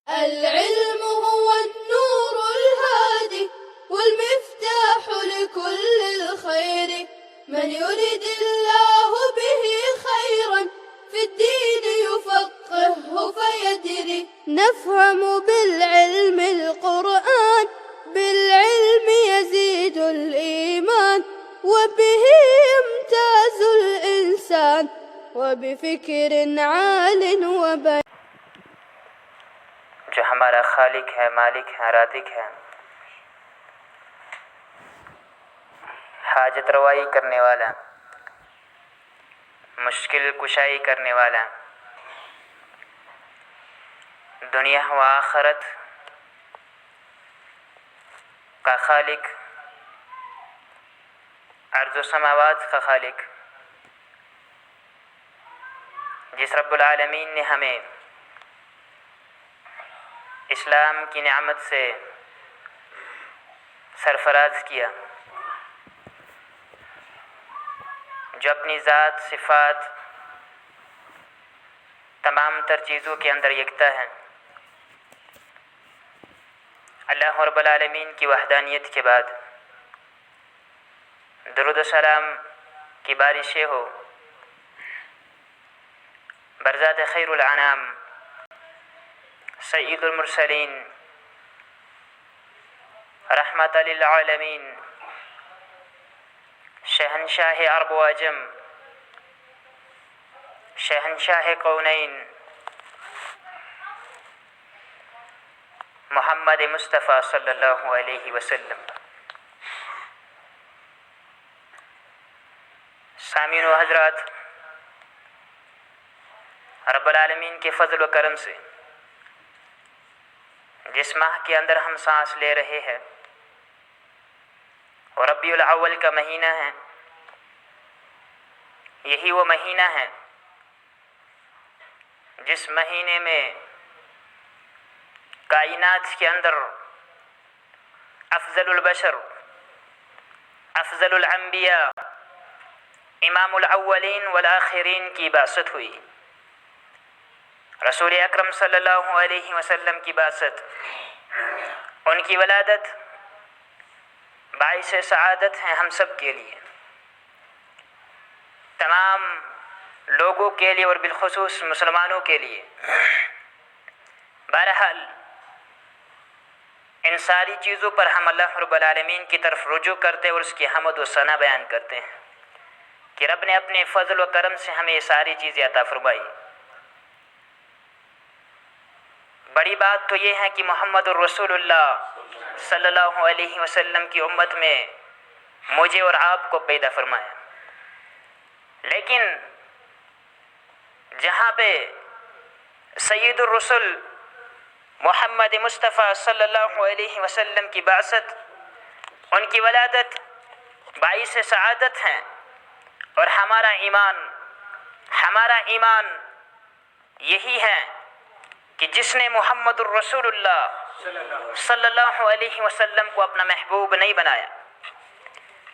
العلم هو النور الهادي والمفتاح لكل الخير، من يرد الله به خيرا في الدين يفقهه فيدري. نفهم بالعلم القرآن، بالعلم يزيد الإيمان، وبه يمتاز الإنسان، وبفكر عال وبيان. جو ہمارا خالق ہے، مالک ہے، رازق ہے، حاجت روائی کرنے والا، مشکل کشائی کرنے والا، دنیا و آخرت کا خالق، ارض و سماوات کا خالق، جس رب العالمین نے ہمیں اسلام کی نعمت سے سرفراز کیا، جو اپنی ذات، صفات، تمام تر چیزوں کے اندر یکتا ہے. اللہ رب العالمین کی وحدانیت کے بعد درود و سلام کی بارشیں ہو برذات خیر الانام سید المرسلین رحمت للعالمین شہنشاہ عرب و عجم شہنشاہ کونین محمد مصطفیٰ صلی اللہ علیہ وسلم. سامعین و حضرات، رب العالمین کے فضل و کرم سے جس ماہ کے اندر ہم سانس لے رہے ہیں اور ربیع الاول کا مہینہ ہے، یہی وہ مہینہ ہے جس مہینے میں کائنات کے اندر افضل البشر، افضل الانبیاء، امام الاولین والآخرین کی بعثت ہوئی. رسول اکرم صلی اللہ علیہ وسلم کی بعثت، ان کی ولادت باعث سعادت ہے ہم سب کے لیے، تمام لوگوں کے لیے اور بالخصوص مسلمانوں کے لیے. بہرحال ان ساری چیزوں پر ہم اللہ رب العالمین کی طرف رجوع کرتے اور اس کی حمد و ثنا بیان کرتے ہیں کہ رب نے اپنے فضل و کرم سے ہمیں یہ ساری چیزیں عطا فرمائی. بڑی بات تو یہ ہے کہ محمد الرسول اللہ صلی اللہ علیہ وسلم کی امت میں مجھے اور آپ کو پیدا فرمایا. لیکن جہاں پہ سید الرسل محمد مصطفیٰ صلی اللہ علیہ وسلم کی بعثت، ان کی ولادت باعث سعادت ہیں، اور ہمارا ایمان یہی ہے کہ جس نے محمد الرسول اللہ صلی اللہ علیہ وسلم کو اپنا محبوب نہیں بنایا،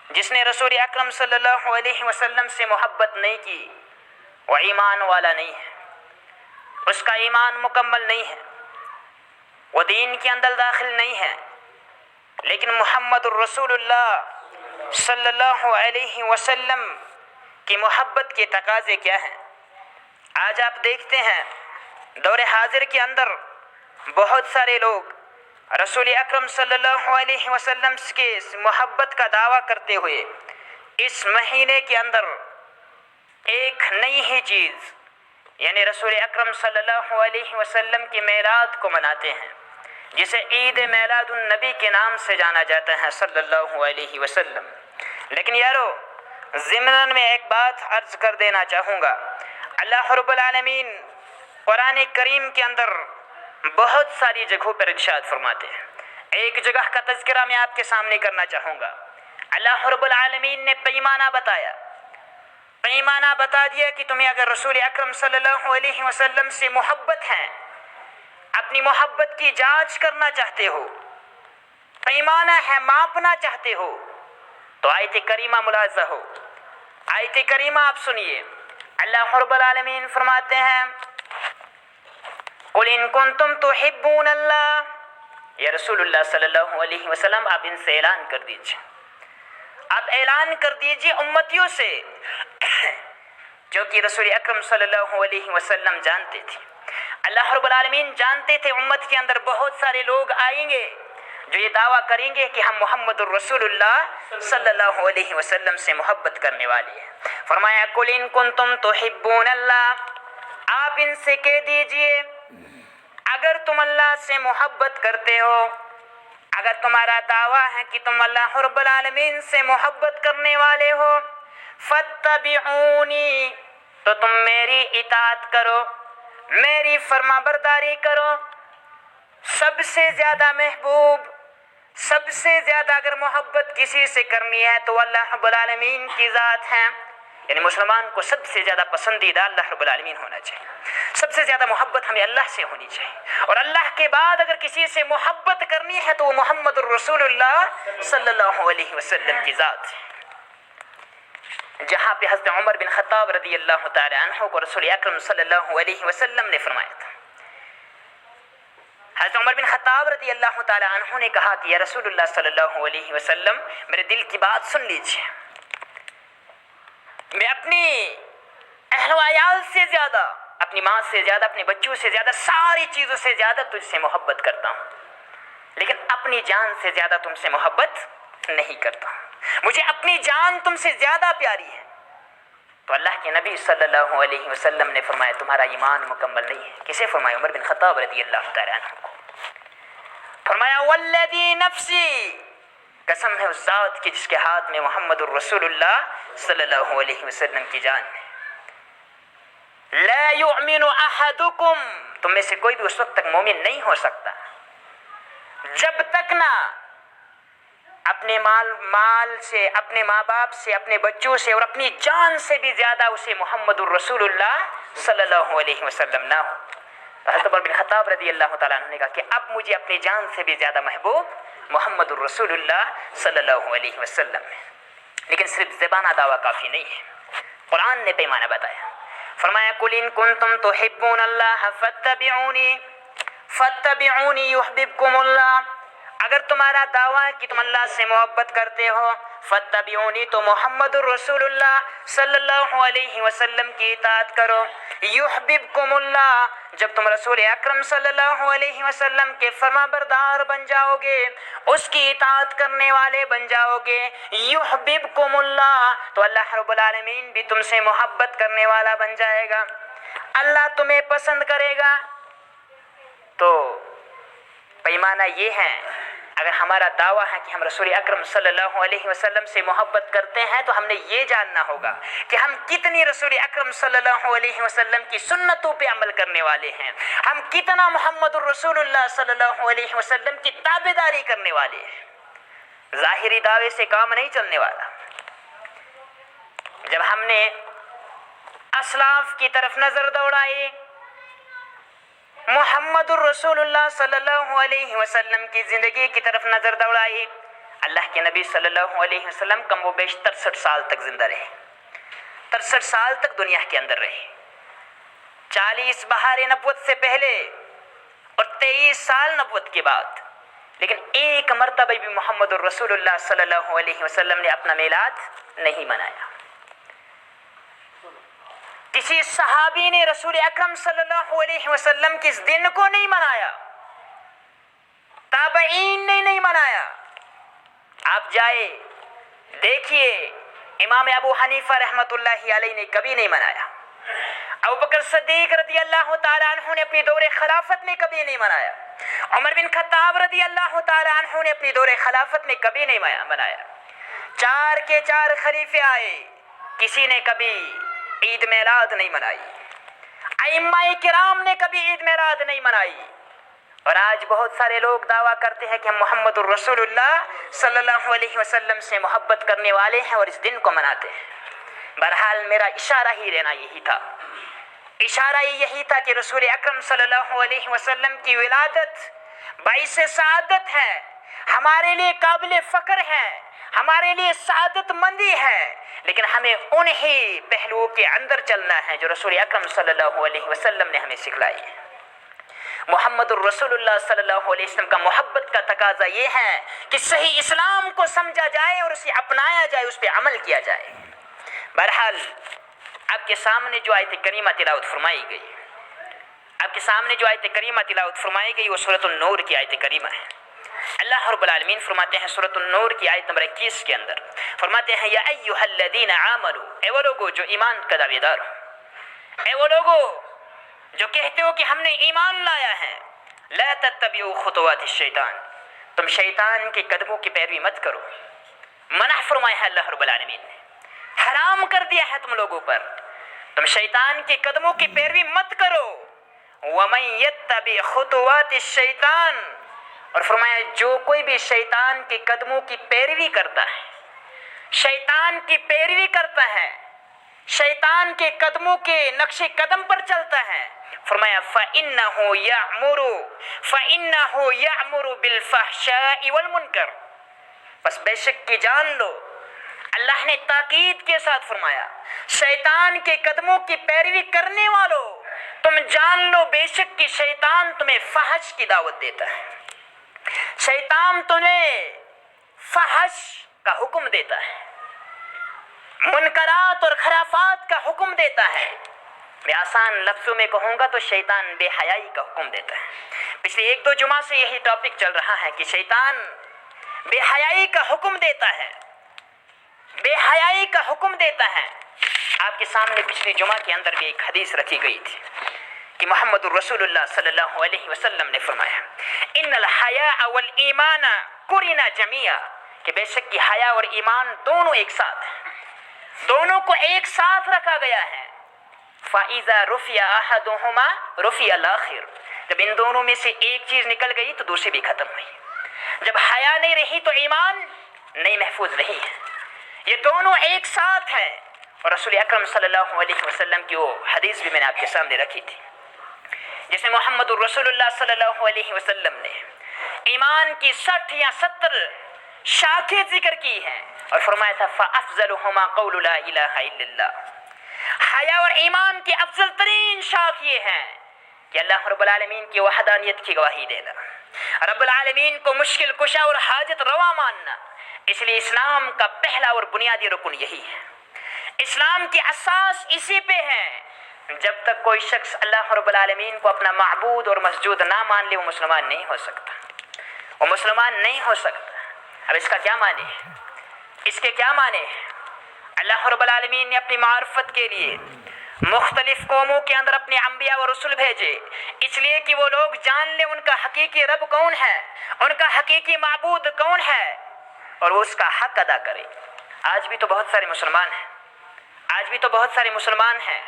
جس نے رسول اکرم صلی اللہ علیہ وسلم سے محبت نہیں کی، وہ ایمان والا نہیں ہے، اس کا ایمان مکمل نہیں ہے، وہ دین کے اندر داخل نہیں ہے. لیکن محمد الرسول اللہ صلی اللہ علیہ وسلم کی محبت کے تقاضے کیا ہیں؟ آج آپ دیکھتے ہیں دور حاضر کے اندر بہت سارے لوگ رسول اکرم صلی اللہ علیہ وسلم کے محبت کا دعویٰ کرتے ہوئے اس مہینے کے اندر ایک نئی ہی چیز یعنی رسول اکرم صلی اللہ علیہ وسلم کی میلاد کو مناتے ہیں، جسے عید میلاد النبی کے نام سے جانا جاتا ہے صلی اللہ علیہ وسلم. لیکن یارو، ضمن میں ایک بات عرض کر دینا چاہوں گا. اللہ رب العالمین قرآن کریم کے اندر بہت ساری جگہوں پر ارشاد فرماتے ہیں. ایک جگہ کا تذکرہ میں آپ کے سامنے کرنا چاہوں گا. اللہ رب العالمین نے پیمانہ بتا دیا کہ تمہیں اگر رسول اکرم صلی اللہ علیہ وسلم سے محبت ہے، اپنی محبت کی جانچ کرنا چاہتے ہو، پیمانہ ہے ماپنا چاہتے ہو، تو آیت کریمہ ملاحظہ ہو. آیت کریمہ آپ سنیے. اللہ رب العالمین فرماتے ہیں قل ان کنتم تحبون اللہ، یا رسول اللہ صلی اللہ علیہ وسلم آپ ان سے اعلان کر دیجئے، آپ اعلان کر دیجئے امتیوں سے، جو کہ رسول اکرم صلی اللہ علیہ وسلم جانتے تھے، اللہ رب العالمین جانتے تھے امت کے اندر بہت سارے لوگ آئیں گے جو یہ دعویٰ کریں گے کہ ہم محمد الرسول اللہ صلی اللہ علیہ وسلم سے محبت کرنے والے ہیں۔ فرمایا قل ان کنتم تحبون اللہ، آپ ان سے کہہ دیجئے اگر تم اللہ سے محبت کرتے ہو، اگر تمہارا دعویٰ ہے کہ تم اللہ رب العالمین سے محبت کرنے والے ہو، فاتبعونی، تو تم میری اطاعت کرو، میری فرما برداری کرو۔ سب سے زیادہ محبوب، سب سے زیادہ اگر محبت کسی سے کرنی ہے تو اللہ رب العالمین کی ذات ہے، یعنی مسلمان کو سب سے زیادہ پسندیدہ اللہ رب العالمین ہونا چاہیے، سب سے زیادہ محبت ہمیں اللہ سے ہونی چاہیے، اور اللہ کے بعد اگر کسی سے محبت کرنی ہے تو وہ محمد الرسول اللہ صلی اللہ علیہ وسلم کی ذات ہے۔ جہاں پہ حضرت عمر بن خطاب رضی اللہ تعالی عنہ کو رسول اکرم صلی اللہ علیہ وسلم نے فرمایا تھا، حضرت عمر بن خطاب رضی اللہ تعالی عنہ نے کہا کہ یا رسول اللہ صلی اللہ علیہ وسلم میرے دل کی بات سن لیجیے، میں اپنی اہل و عیال سے زیادہ، اپنی ماں سے زیادہ، اپنے بچوں سے زیادہ، ساری چیزوں سے زیادہ تجھ سے محبت کرتا ہوں، لیکن اپنی جان سے زیادہ تم سے محبت نہیں کرتا ہوں، مجھے اپنی جان تم سے زیادہ پیاری ہے۔ تو اللہ کے نبی صلی اللہ علیہ وسلم نے فرمایا تمہارا ایمان مکمل نہیں ہے۔ کسے فرمایا؟ عمر بن خطاب رضی اللہ تعالیٰ عنہ کو۔ فرمایا والذی نفسی، قسم ہے اس ذات کی جس کے ہاتھ میں محمد الرسول اللہ صلی اللہ علیہ وسلم کی جان ہے، لا یؤمن احدکم، تم میں سے کوئی بھی اس وقت تک مومن نہیں ہو سکتا جب تک نہ اپنے مال سے، اپنے ماں باپ سے، اپنے بچوں سے اور اپنی جان سے بھی زیادہ اسے محمد الرسول اللہ صلی اللہ علیہ وسلم نہ ہو۔ حضرت عمر بن خطاب رضی اللہ تعالیٰ عنہ نے کہا کہ اب مجھے اپنی جان سے بھی زیادہ محبوب محمد الرسول اللہ صلی اللہ علیہ وسلم ہے۔ لیکن صرف زبانہ دعویٰ کافی نہیں ہے، قرآن نے پیمانہ بتایا، فرمایا قل ان کنتم تحبون اللہ فاتبعونی یحببکم اللہ، اگر تمہارا دعویٰ ہے کہ تم اللہ سے محبت کرتے ہو، فاتبعونی، تو محمد الرسول اللہ صلی اللہ علیہ وسلم کی اطاعت کرو، یحببکم اللہ، جب تم رسول اکرم صلی اللہ علیہ وسلم کے فرما بردار بن جاؤ گے، اس کی اطاعت کرنے والے بن جاؤ گے، یحببکم اللہ، تو اللہ رب العالمین بھی تم سے محبت کرنے والا بن جائے گا، اللہ تمہیں پسند کرے گا۔ تو پیمانہ یہ ہے، اگر ہمارا دعویٰ ہے کہ ہم رسول اکرم صلی اللہ علیہ وسلم سے محبت کرتے ہیں تو ہم نے یہ جاننا ہوگا کہ ہم کتنی رسول اکرم صلی اللہ علیہ وسلم کی سنتوں پہ عمل کرنے والے ہیں، ہم کتنا محمد الرسول اللہ صلی اللہ علیہ وسلم کی تابعداری کرنے والے ہیں۔ ظاہری دعوے سے کام نہیں چلنے والا۔ جب ہم نے اسلاف کی طرف نظر دوڑائی، محمد الرسول اللہ صلی اللہ علیہ وسلم کی زندگی کی طرف نظر دوڑائی، اللہ کے نبی صلی اللہ علیہ وسلم کم و بیش 63 سال تک زندہ رہے، 63 سال تک دنیا کے اندر رہے، 40 بہار نبوت سے پہلے اور 23 سال نبوت کے بعد، لیکن ایک مرتبہ بھی محمد الرسول اللہ صلی اللہ علیہ وسلم نے اپنا میلاد نہیں منایا۔ کسی صحابی نے رسول اکرم صلی اللہ علیہ وسلم کے اس دن کو نہیں منایا، تابعین نے نہیں منایا۔ آپ جائے دیکھیے، امام ابو حنیفہ رحمۃ اللہ علیہ نے کبھی نہیں منایا، ابو بکر صدیق رضی اللہ تعالیٰ عنہ نے اپنی دور خلافت میں کبھی نہیں منایا، عمر بن خطاب رضی اللہ تعالیٰ عنہ نے اپنی دور خلافت میں کبھی نہیں منایا۔ 4 کے 4 خلیفے آئے، کسی نے کبھی عید میلاد نہیں منائی، ائمہ کرام نے کبھی عید میلاد نہیں منائی، اور آج بہت سارے لوگ دعویٰ کرتے ہیں کہ ہم محمد الرسول اللہ صلی اللہ علیہ وسلم سے محبت کرنے والے ہیں اور اس دن کو مناتے ہیں۔ بہرحال میرا اشارہ ہی رہنا یہی تھا، اشارہ یہی تھا کہ رسول اکرم صلی اللہ علیہ وسلم کی ولادت باعث سعادت ہے، ہمارے لیے قابل فخر ہے، ہمارے لیے سعادت مندی ہے، لیکن ہمیں انہی پہلوؤں کے اندر چلنا ہے جو رسول اکرم صلی اللہ علیہ وسلم نے ہمیں سکھلائی ہے۔ محمد الرسول اللہ صلی اللہ علیہ وسلم کا محبت کا تقاضا یہ ہے کہ صحیح اسلام کو سمجھا جائے اور اسے اپنایا جائے، اس پہ عمل کیا جائے۔ بہرحال آپ کے سامنے جو آیت کریمہ تلاوت فرمائی گئی، آپ کے سامنے جو آیت کریمہ تلاوت فرمائی گئی وہ سورۃ النور کی آیت کریمہ ہے۔ اللہ رب العالمین فرماتے ہیں سورۃ النور کی آیت نمبر 21 کے اندر، فرماتے ہیں یا ایھا الذین آمنوا، اے وہ لوگو جو ایمان کا دعوے دار ہو، اے وہ لوگو جو کہتے ہو کہ ہم نے ایمان لایا ہے، لا تتبعوا خطوات الشیطان، تم شیطان کے قدموں کی پیروی مت کرو۔ منع فرمایا ہے اللہ رب العالمین نے، حرام کر دیا ہے تم لوگوں پر، تم شیطان کے قدموں کی پیروی مت کرو۔ وَمَن يَتَّبِعْ خُطُوَاتِ الشَّيْطَانِ، اور فرمایا جو کوئی بھی شیطان کے قدموں کی پیروی کرتا ہے، شیطان کی پیروی کرتا ہے، شیطان کے قدموں کے نقش قدم پر چلتا ہے، فرمایا فَإِنَّهُ يَأْمُرُ بِالْفَحْشَاءِ وَالْمُنْكَرِ، بس بے شک کی جان لو، اللہ نے تاکید کے ساتھ فرمایا شیطان کے قدموں کی پیروی کرنے والوں تم جان لو بے شک کہ شیطان تمہیں فحش کی دعوت دیتا ہے، شیطان تمہیں فحش کا حکم دیتا ہے، منکرات اور خرافات کا حکم دیتا ہے۔ میں آسان لفظوں میں کہوں گا تو شیطان بے حیائی کا حکم دیتا ہے۔ پچھلے 1-2 جمعہ سے یہی ٹاپک چل رہا ہے کہ شیطان بے حیائی کا حکم دیتا ہے، بے حیائی کا حکم دیتا ہے۔ آپ کے سامنے پچھلے جمعہ کے اندر بھی ایک حدیث رکھی گئی تھی کہ محمد الرسول اللہ صلی اللہ علیہ وسلم نے فرمایا ان الحیاء والایمان قرنا جميعا، کہ بے شک کہ حیا اور ایمان دونوں ایک ساتھ ہیں، دونوں کو ایک ساتھ رکھا گیا ہے۔ فَإِذَا رُفِعَ أَحَدُهُمَا رُفِعَ الْآخِرُ، جب ان دونوں میں سے ایک چیز نکل گئی تو دوسری بھی ختم ہوئی۔ جب حیا نہیں رہی تو ایمان نہیں محفوظ رہی ہے، یہ دونوں ایک ساتھ ہیں۔ اور رسول اکرم صلی اللہ علیہ وسلم کی وہ حدیث بھی میں نے آپ کے سامنے رکھی تھی جس میں محمد الرسول اللہ صلی اللہ علیہ وسلم نے ایمان کی 60 یا 70 شاخیں ذکر کی ہیں اور فرمایا تھا فَأَفْضَلُهُمَا قَوْلُ لَا إِلَٰهَ إِلَّا اللَّهُ، حیا اور ایمان کی افضل ترین شاخ یہ ہیں کہ اللہ رب العالمین کی وحدانیت کی گواہی دینا، رب العالمین کو مشکل کشا اور حاجت روا ماننا۔ اس لیے اسلام کا پہلا اور بنیادی رکن یہی ہے، اسلام کی اساس اسی پہ ہے۔ جب تک کوئی شخص اللہ رب العالمین کو اپنا معبود اور مسجود نہ مان لے وہ مسلمان نہیں ہو سکتا، وہ مسلمان نہیں ہو سکتا۔ اب اس کا کیا معنی ہے؟ اس کے کیا معنی ہے؟ اللہ رب العالمین نے اپنی معرفت کے لیے مختلف قوموں کے اندر اپنے انبیاء و رسول بھیجے، اس لیے کہ وہ لوگ جان لیں ان کا حقیقی رب کون ہے، ان کا حقیقی معبود کون ہے، اور وہ اس کا حق ادا کرے۔ آج بھی تو بہت سارے مسلمان ہیں، آج بھی تو بہت سارے مسلمان ہیں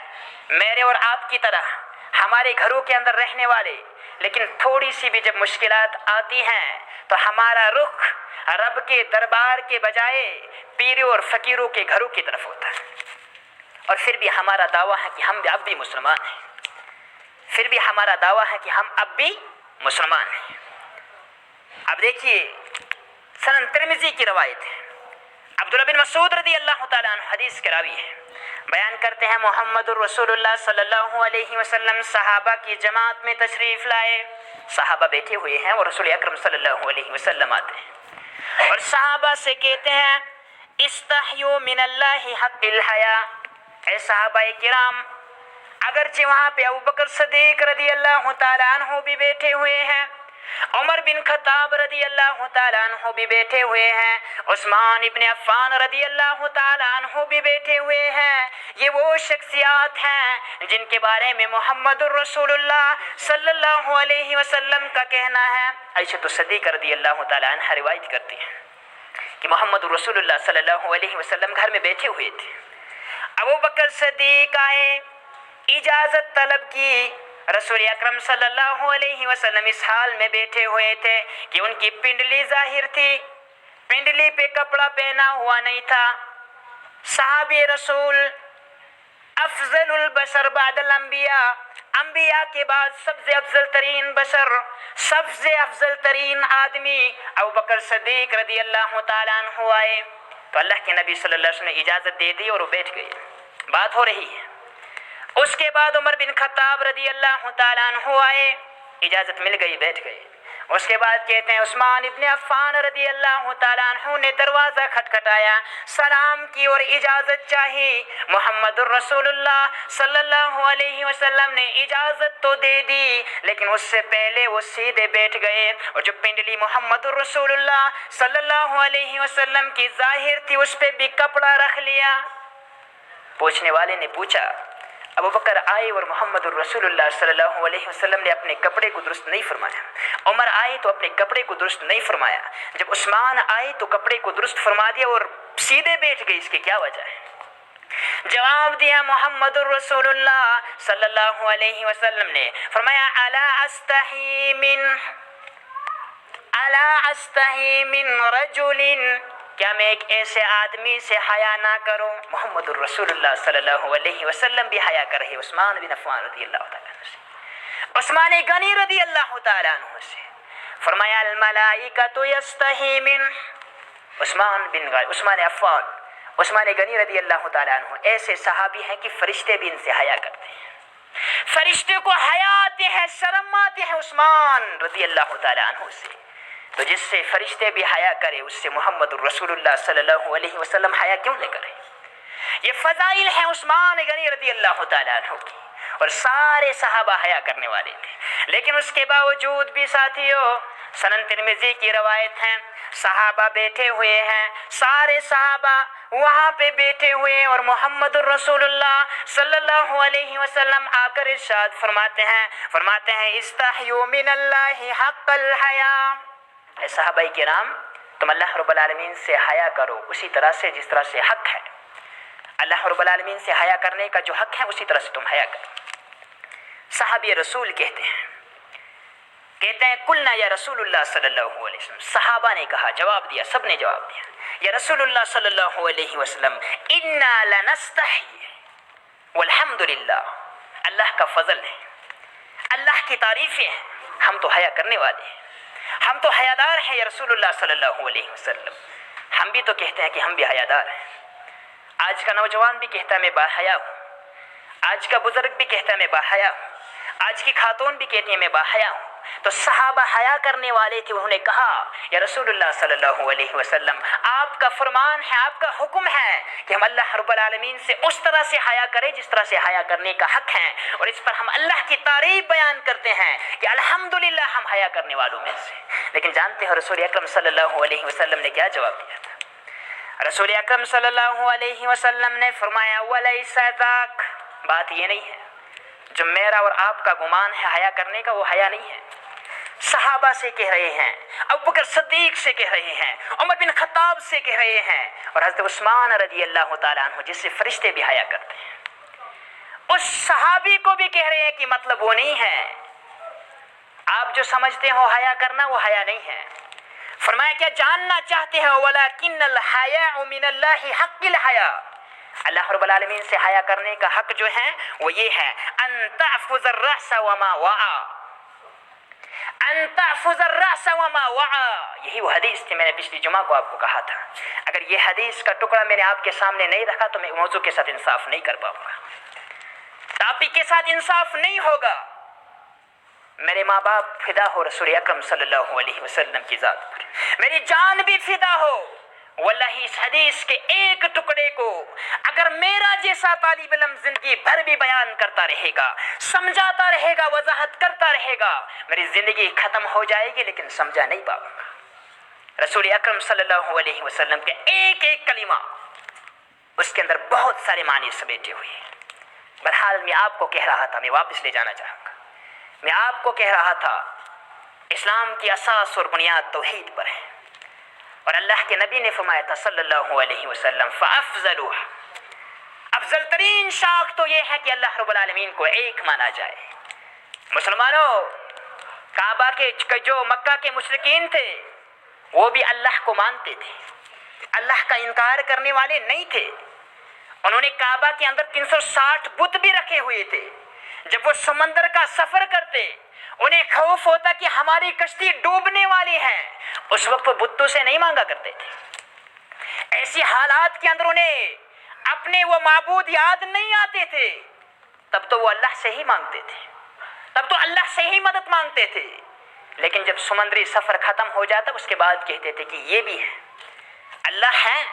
میرے اور آپ کی طرح ہمارے گھروں کے اندر رہنے والے، لیکن تھوڑی سی بھی جب مشکلات آتی ہیں تو ہمارا رخ رب کے دربار کے بجائے پیروں اور فقیروں کے گھروں کی طرف ہوتا ہے، اور پھر بھی ہمارا دعویٰ ہے کہ ہم اب بھی مسلمان ہیں، پھر بھی ہمارا دعویٰ ہے کہ ہم اب بھی مسلمان ہیں۔ اب دیکھیے سنن ترمذی کی روایت ہے، عبداللہ بن مسعود رضی اللہ تعالیٰ عنہ حدیث کے راوی ہے، بیان کرتے ہیں محمد الرسول اللہ صلی اللہ علیہ وسلم صحابہ کی جماعت میں تشریف لائے، صحابہ بیٹھے ہوئے ہیں اور رسول اکرم صلی اللہ علیہ وسلم آتے ہیں اور صحابہ سے کہتے ہیں استحیوا من اللہ حق الحیا، اے صحابہ کرام، اگرچہ وہاں پہ ابوبکر صدیق رضی اللہ تعالیٰ عنہ بھی بیٹھے ہوئے ہیں، عمر بن خطاب رضی اللہ تعالیٰ عنہ بھی بیٹھے ہوئے ہیں، عثمان ابن عفان رضی اللہ تعالیٰ عنہ بھی بیٹھے ہوئے ہیں، یہ وہ شخصیات ہیں جن کے بارے میں محمد الرسول اللہ صلی اللہ علیہ وسلم کا کہنا ہے۔ عائشہ صدیقہ رضی اللہ تعالیٰ عنہ روایت کرتی ہیں کہ محمد الرسول اللہ صلی اللہ علیہ وسلم گھر میں بیٹھے ہوئے تھے، ابو بکر صدیق آئے، اجازت طلب کی، رسول اکرم صلی اللہ علیہ وسلم اس حال میں بیٹھے ہوئے تھے کہ ان کی پنڈلی ظاہر تھی، پنڈلی پہ کپڑا پہنا ہوا نہیں تھا۔ صحابی رسول افضل البشر بعد الانبیاء، انبیاء کے بعد سب سے افضل ترین بشر، سب سے افضل ترین آدمی ابو بکر صدیق رضی اللہ تعالیٰ عنہ آئے تو اللہ کے نبی صلی اللہ علیہ وسلم نے اجازت دے دی اور وہ بیٹھ گئے، بات ہو رہی ہے۔ اس کے بعد عمر بن خطاب رضی اللہ تعالیٰ عنہ آئے، اجازت مل گئی، بیٹھ گئے۔ اس کے بعد کہتے ہیں عثمان ابن عفان رضی اللہ تعالیٰ عنہ نے دروازہ کھٹکھٹایا، سلام کی اور اجازت چاہی۔ محمد الرسول اللہ صلی اللہ علیہ وسلم نے اجازت تو دے دی، لیکن اس سے پہلے وہ سیدھے بیٹھ گئے، اور جو پنڈلی محمد الرسول اللہ صلی اللہ علیہ وسلم کی ظاہر تھی اس پہ بھی کپڑا رکھ لیا۔ پوچھنے والے نے پوچھا، ابو بکر آئے اور محمد الرسول اللہ صلی اللہ علیہ وسلم نے اپنے کپڑے کو درست نہیں فرمایا، عمر آئے تو اپنے کپڑے کو درست نہیں فرمایا، جب عثمان آئے تو کپڑے کو درست فرما دیا اور سیدھے بیٹھ گئے، اس کی کیا وجہ ہے؟ جواب دیا محمد الرسول اللہ صلی اللہ علیہ وسلم نے، فرمایا الا استحی من رجل، کیا میں ایک ایسے آدمی سے حیا نہ کروں؟ محمد الرسول اللہ صلی اللہ علیہ وسلم بھی حیا کر رہے عثمان بن عفان رضی اللہ تعالیٰ عنہ سے، عثمان غنی رضی اللہ تعالیٰ عنہ سے۔ فرمایا الملائکۃ یستحی من عثمان عفان، عثمان غنی رضی اللہ تعالیٰ عنہ ایسے صحابی ہیں کہ فرشتے بھی ان سے حیا کرتے ہیں، فرشتے کو حیا آتے ہیں، شرم آتے ہیں عثمان رضی اللہ تعالیٰ عنہ سے۔ تو جس سے فرشتے بھی حیا کرے اس سے محمد الرسول اللہ صلی اللہ علیہ وسلم حیا کیوں نہ کرے؟ یہ فضائل ہیں عثمان غنی رضی اللہ تعالیٰ عنہ کی، اور سارے صحابہ حیا کرنے والے تھے، لیکن اس کے باوجود بھی ساتھیوں سنن ترمذی کی روایت ہے، صحابہ بیٹھے ہوئے ہیں، سارے صحابہ وہاں پہ بیٹھے ہوئے، اور محمد الرسول اللہ صلی اللہ علیہ وسلم آ کر ارشاد فرماتے ہیں استحیوا من اللہ حق الحیا، اے صحابہ کرام تم اللہ رب العالمین سے حیا کرو اسی طرح سے جس طرح سے حق ہے، اللہ رب العالمین سے حیا کرنے کا جو حق ہے اسی طرح سے تم حیا کرو۔ صحابی رسول کہتے ہیں قلنا یا رسول اللہ صلی اللہ علیہ وسلم، صحابہ نے کہا، جواب دیا، سب نے جواب دیا، یا رسول اللہ صلی اللہ علیہ وسلم انا لنستحی والحمدللہ، اللہ کا فضل ہے، اللہ کی تعریفیں ہیں، ہم تو حیا کرنے والے ہیں، ہم تو حیادار ہیں یا رسول اللہ صلی اللہ علیہ وسلم۔ ہم بھی تو کہتے ہیں کہ ہم بھی حیادار ہیں، آج کا نوجوان بھی کہتا ہے میں باحیا ہوں، آج کا بزرگ بھی کہتا ہے میں باحیا ہوں، آج کی خاتون بھی کہتی ہے میں باحیا ہوں۔ تو صحابہ حیا کرنے والے تھے، انہوں نے کہا یا رسول اللہ صلی اللہ علیہ وسلم آپ کا فرمان ہے، آپ کا حکم ہے کہ ہم اللہ رب العالمین سے اس طرح سے حیا کریں جس طرح سے حیا کرنے کا حق ہے، اور اس پر ہم اللہ کی تعریف بیان کرتے ہیں کہ الحمدللہ ہم حیا کرنے والوں میں سے۔ لیکن جانتے ہیں رسول اکرم صلی اللہ علیہ وسلم نے کیا جواب دیا تھا؟ رسول اکرم صلی اللہ علیہ وسلم نے فرمایا ولیس ذاک، بات یہ نہیں ہے جو میرا اور آپ کا گمان ہے حیا کرنے کا، وہ حیا نہیں ہے۔ صحابہ سے کہہ رہے ہیں، ابو بکر صدیق سے کہہ رہے ہیں، عمر بن خطاب سے کہہ رہے ہیں، اور حضرت عثمان رضی اللہ تعالیٰ عنہ جس سے فرشتے بھی حیا کرتے ہیں، اس صحابی کو بھی کہہ رہے ہیں کہ مطلب وہ نہیں ہے، آپ جو سمجھتے ہو حیا کرنا وہ حیا نہیں ہے۔ فرمایا کیا جاننا چاہتے ہیں وَلَكِنَّ الْحَيَاءُ مِنَ اللَّهِ حَقِّ الْحَيَاءُ، اللہ رب العالمین سے حیا کرنے کا حق جو ہے وہ یہ ہے ان تحفظ الرأس وما وعى، ان تحفظ الرأس وما وعى، یہی وہ حدیث تھی، میں نے پچھلی جمعہ کو آپ کو کہا تھا، اگر یہ حدیث کا ٹکڑا میں نے آپ کے سامنے نہیں رکھا تو میں موضوع کے ساتھ انصاف نہیں کر پاؤں گا، ٹاپک کے ساتھ انصاف نہیں ہوگا۔ میرے ماں باپ فدا ہو رسول اکرم صلی اللہ علیہ وسلم کی ذات پر، میری جان بھی فدا ہو، واللہ اس حدیث کے ایک ٹکڑے کو اگر میرا جیسا طالب علم زندگی بھر بھی بیان کرتا رہے گا، سمجھاتا رہے گا، وضاحت کرتا رہے گا، میری زندگی ختم ہو جائے گی لیکن سمجھا نہیں پاؤں گا۔ رسول اکرم صلی اللہ علیہ وسلم کے ایک ایک کلمہ اس کے اندر بہت سارے معنی سمیٹے ہوئے ہیں۔ بہرحال میں آپ کو کہہ رہا تھا، میں واپس لے جانا چاہوں گا، میں آپ کو کہہ رہا تھا اسلام کی اساس اور بنیاد توحید پر ہے، اور اللہ کے نبی نے فرمایا تھا صلی اللہ علیہ وسلم فَأَفْضَلُهَا، افضل ترین شاخ تو یہ ہے کہ اللہ رب العالمین کو ایک مانا جائے۔ مسلمانوں، کعبہ کے جو مکہ کے مشرکین تھے وہ بھی اللہ کو مانتے تھے، اللہ کا انکار کرنے والے نہیں تھے، انہوں نے کعبہ کے اندر 360 بت بھی رکھے ہوئے تھے۔ جب وہ سمندر کا سفر کرتے انہیں خوف ہوتا کہ ہماری کشتی ڈوبنے والی ہے، اس وقت وہ بتوں سے نہیں مانگا کرتے تھے، ایسی حالات کے اندر انہیں اپنے وہ معبود یاد نہیں آتے تھے، تب تو وہ اللہ سے ہی مانگتے تھے۔ تب تو اللہ سے ہی مدد مانگتے تھے، لیکن جب سمندری سفر ختم ہو جاتا اس کے بعد کہتے تھے کہ یہ بھی ہے، اللہ ہے،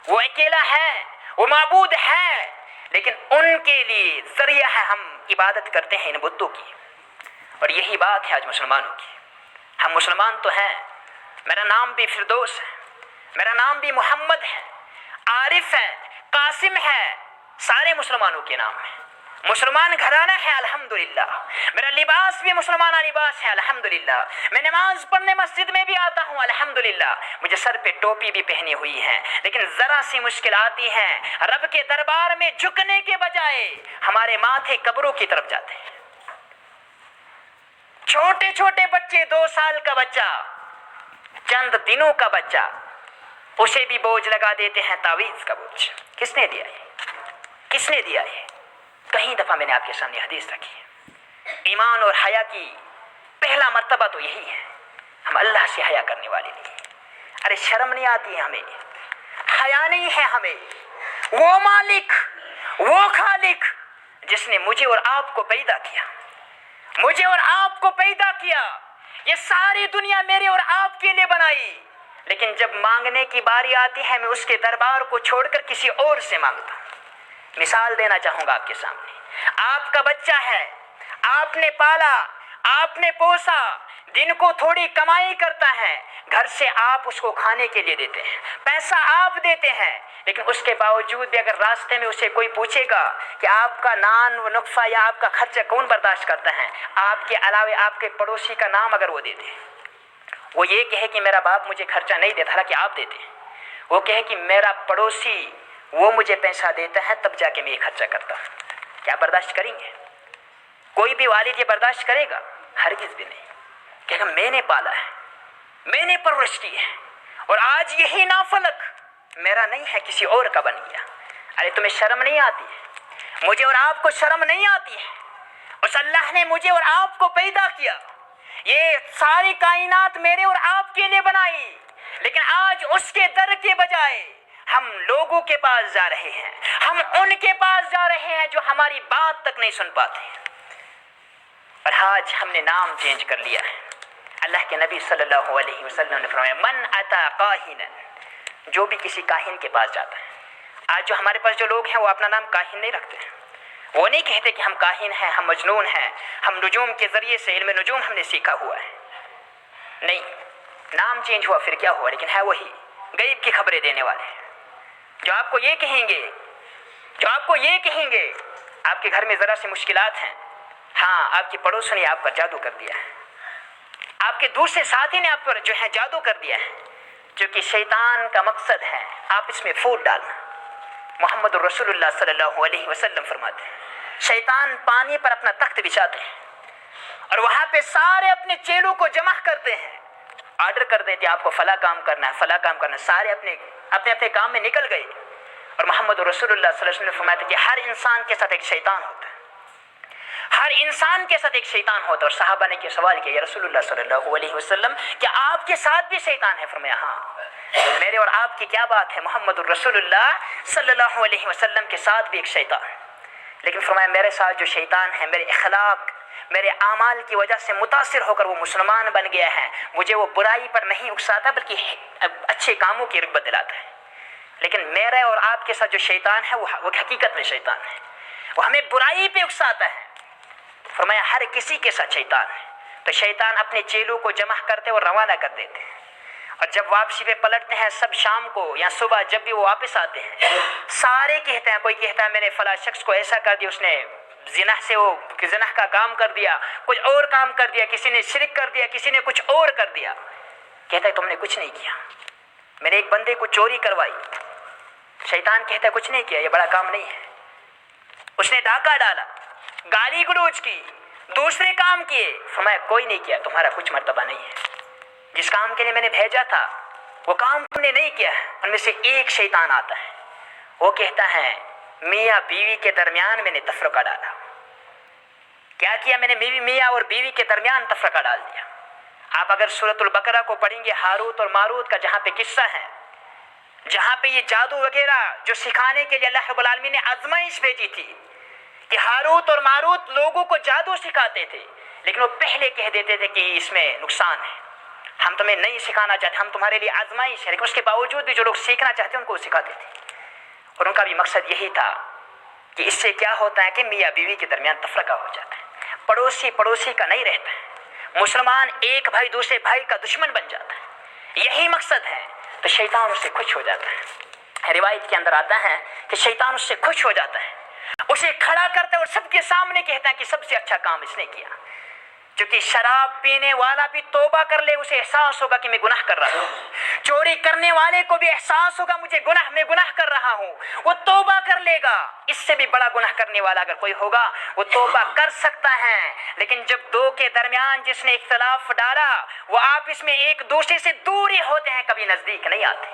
وہ اکیلا ہے، وہ معبود ہے، لیکن ان کے لیے ذریعہ ہے، ہم عبادت کرتے ہیں ان بتوں کی۔ اور یہی بات ہے آج مسلمانوں کی، ہم مسلمان تو ہیں، میرا نام بھی فردوس ہے، میرا نام بھی محمد ہے، عارف ہے، قاسم ہے، سارے مسلمانوں کے نام ہیں، مسلمان گھرانہ ہے الحمدللہ، میرا لباس بھی مسلمانہ لباس ہے الحمدللہ، میں نماز پڑھنے مسجد میں بھی آتا ہوں الحمدللہ، مجھے سر پہ ٹوپی بھی پہنی ہوئی ہے، لیکن ذرا سی مشکل آتی ہے، رب کے دربار میں جھکنے کے بجائے ہمارے ماتھے قبروں کی طرف جاتے ہیں۔ چھوٹے چھوٹے بچے، 2 سال کا بچہ، چند دنوں کا بچہ، اسے بھی بوجھ لگا دیتے ہیں، تعویذ کا بوجھ۔ کس نے دیا ہے؟ کس نے دیا ہے؟ کئی دفعہ میں نے آپ کے سامنے حدیث رکھی ہے، ایمان اور حیا کی پہلا مرتبہ تو یہی ہے، ہم اللہ سے حیا کرنے والے نہیں۔ ارے شرم نہیں آتی ہے ہمیں، حیا نہیں ہے ہمیں۔ وہ مالک، وہ خالق جس نے مجھے اور آپ کو پیدا کیا، مجھے اور آپ کو پیدا کیا، یہ ساری دنیا میرے اور آپ کے لیے بنائی، لیکن جب مانگنے کی باری آتی ہے میں اس کے دربار کو چھوڑ کر کسی اور سے مانگتا ہوں۔ مثال دینا چاہوں گا آپ کے سامنے، آپ کا بچہ ہے، آپ نے پالا، آپ نے پوسا، دن کو تھوڑی کمائی کرتا ہے، گھر سے آپ اس کو کھانے کے لیے دیتے ہیں، پیسہ آپ دیتے ہیں، لیکن اس کے باوجود بھی اگر راستے میں اسے کوئی پوچھے گا کہ آپ کا نان و نقفہ یا آپ کا خرچہ کون برداشت کرتا ہے، آپ کے علاوہ آپ کے پڑوسی کا نام اگر وہ دیتے ہیں، وہ یہ کہے کہ میرا باپ مجھے خرچہ نہیں دیتا، حالانکہ آپ دیتے ہیں، وہ کہے کہ میرا پڑوسی وہ مجھے پیسہ دیتا ہے تب جا کے میں یہ خرچہ کرتا ہوں، کیا برداشت کریں گے؟ کوئی بھی والد یہ برداشت کرے گا؟ ہرگز بھی نہیں، کہ میں نے پالا ہے، میں نے پرورش کی ہے، اور آج یہی نافلک میرا نہیں ہے، کسی اور کا بن گیا۔ ارے تمہیں شرم نہیں آتی ہے؟ مجھے اور آپ کو شرم نہیں آتی ہے؟ اس اللہ نے مجھے اور آپ کو پیدا کیا، یہ ساری کائنات میرے اور آپ کے لیے بنائی، لیکن آج اس کے در کے بجائے ہم لوگوں کے پاس جا رہے ہیں، ہم ان کے پاس جا رہے ہیں جو ہماری بات تک نہیں سن پاتے، اور آج ہم نے نام چینج کر لیا ہے۔ اللہ کے نبی صلی اللہ علیہ وسلم نے فرمایا من اتا کاہنا، جو بھی کسی کاہن کے پاس جاتا ہے۔ آج جو ہمارے پاس جو لوگ ہیں وہ اپنا نام کاہن نہیں رکھتے ہیں، وہ نہیں کہتے کہ ہم کاہن ہیں، ہم مجنون ہیں، ہم نجوم کے ذریعے سے علم نجوم ہم نے سیکھا ہوا ہے، نہیں، نام چینج ہوا پھر کیا ہوا، لیکن ہے وہی غیب کی خبریں دینے والے، جو آپ کو یہ کہیں گے، جو آپ کو یہ کہیں گے آپ کے گھر میں ذرا سی مشکلات ہیں، ہاں آپ کی پڑوس نے آپ پر جادو کر دیا ہے، آپ کے دوسرے ساتھی نے آپ پر جو ہے جادو کر دیا ہے، جو کہ شیطان کا مقصد ہے آپ اس میں پھوٹ ڈالنا۔ محمد الرسول اللہ صلی اللہ علیہ وسلم فرماتے ہیں شیطان پانی پر اپنا تخت بچھاتے ہیں اور وہاں پہ سارے اپنے چیلوں کو جمع کرتے ہیں، آرڈر کر دیتے آپ کو فلاں کام کرنا ہے، فلاں کام کرنا ہے، سارے اپنے کام میں نکل گئے، اور محمد رسول اللہ صلی اللہ علیہ وسلم نے فرمایا کہ ہر انسان کے ساتھ ایک شیطان ہوتا ہے، ہر انسان کے ساتھ ایک شیطان ہوتا ہے۔ اور صحابہ نے سوال کیا یا رسول اللہ صلی اللہ علیہ وسلم کیا آپ کے ساتھ بھی شیطان ہے؟ فرمایا ہاں۔ میرے اور آپ کی کیا بات ہے، محمد الرسول اللہ صلی اللہ علیہ وسلم کے ساتھ بھی ایک شیطان، لیکن فرمایا میرے ساتھ جو شیطان ہے میرے اخلاق، میرے اعمال کی وجہ سے متاثر ہو کر وہ مسلمان بن گیا ہے، مجھے وہ برائی پر نہیں اکساتا بلکہ اچھے کاموں کی رغبت دلاتا ہے، لیکن میرے اور آپ کے ساتھ جو شیطان ہے وہ حقیقت میں شیطان ہے، وہ ہمیں برائی پہ اکساتا ہے۔ فرمایا ہر کسی کے ساتھ شیطان ہے، تو شیطان اپنے چیلوں کو جمع کرتے اور روانہ کر دیتے ہیں، اور جب واپسی پہ پلٹتے ہیں سب شام کو یا صبح جب بھی وہ واپس آتے ہیں سارے کہتے ہیں، کوئی کہتا ہے میں نے فلاں شخص کو ایسا کر دیا، اس نے زنا کا کام کر دیا، کچھ اور کام کر دیا، کسی نے شرک کر دیا، کسی نے کچھ اور کر دیا، کہتا ہے تم نے کچھ نہیں کیا، میں نے ایک بندے کو چوری کروائی، شیطان کہتا ہے کچھ نہیں کیا، یہ بڑا کام نہیں ہے، اس نے ڈاکہ ڈالا، گالی گلوچ کی، دوسرے کام کیے، فرمایا کوئی نہیں کیا، تمہارا کچھ مرتبہ نہیں ہے، جس کام کے لیے میں نے بھیجا تھا وہ کام تم نے نہیں کیا ہے۔ ان میں سے ایک شیطان آتا ہے، وہ کہتا ہے میاں بیوی کے درمیان میں نے تفرقہ ڈالا، کیا کیا میں نے میاں اور بیوی کے درمیان تفرقہ ڈال دیا۔ آپ اگر سورۃ البقرہ کو پڑھیں گے ہاروت اور ماروت کا جہاں پہ قصہ ہے، جہاں پہ یہ جادو وغیرہ جو سکھانے کے لیے اللہ رب العالمین نے آزمائش بھیجی تھی کہ ہاروت اور ماروت لوگوں کو جادو سکھاتے تھے، لیکن وہ پہلے کہہ دیتے تھے کہ اس میں نقصان ہے، ہم تمہیں نہیں سکھانا چاہتے، ہم تمہارے لیے آزمائش ہے، لیکن اس کے باوجود بھی جو لوگ سیکھنا چاہتے ان کو سکھاتے تھے۔ اور ان کا بھی مقصد یہی تھا کہ اس سے کیا ہوتا ہے کہ میاں بیوی کے درمیان تفرقہ ہو جاتا ہے، پڑوسی پڑوسی کا نہیں رہتا ہے، مسلمان ایک بھائی دوسرے بھائی کا دشمن بن جاتا ہے، یہی مقصد ہے۔ تو شیطان اس سے خوش ہو جاتا ہے، روایت کے اندر آتا ہے کہ شیطان اس سے خوش ہو جاتا ہے، اسے کھڑا کرتا ہے اور سب کے سامنے کہتا ہے کہ سب سے اچھا کام اس نے کیا، کیونکہ شراب پینے والا بھی توبہ کر لے اسے احساس ہوگا کہ میں گناہ کر رہا ہوں، چوری کرنے والے کو بھی احساس ہوگا میں گناہ کر رہا ہوں، وہ توبہ کر لے گا۔ اس سے بھی بڑا گناہ کرنے والا اگر کوئی ہوگا وہ توبہ کر سکتا ہے، لیکن جب دو کے درمیان جس نے اختلاف ڈالا وہ آپس میں ایک دوسرے سے دور ہی ہوتے ہیں، کبھی نزدیک نہیں آتے،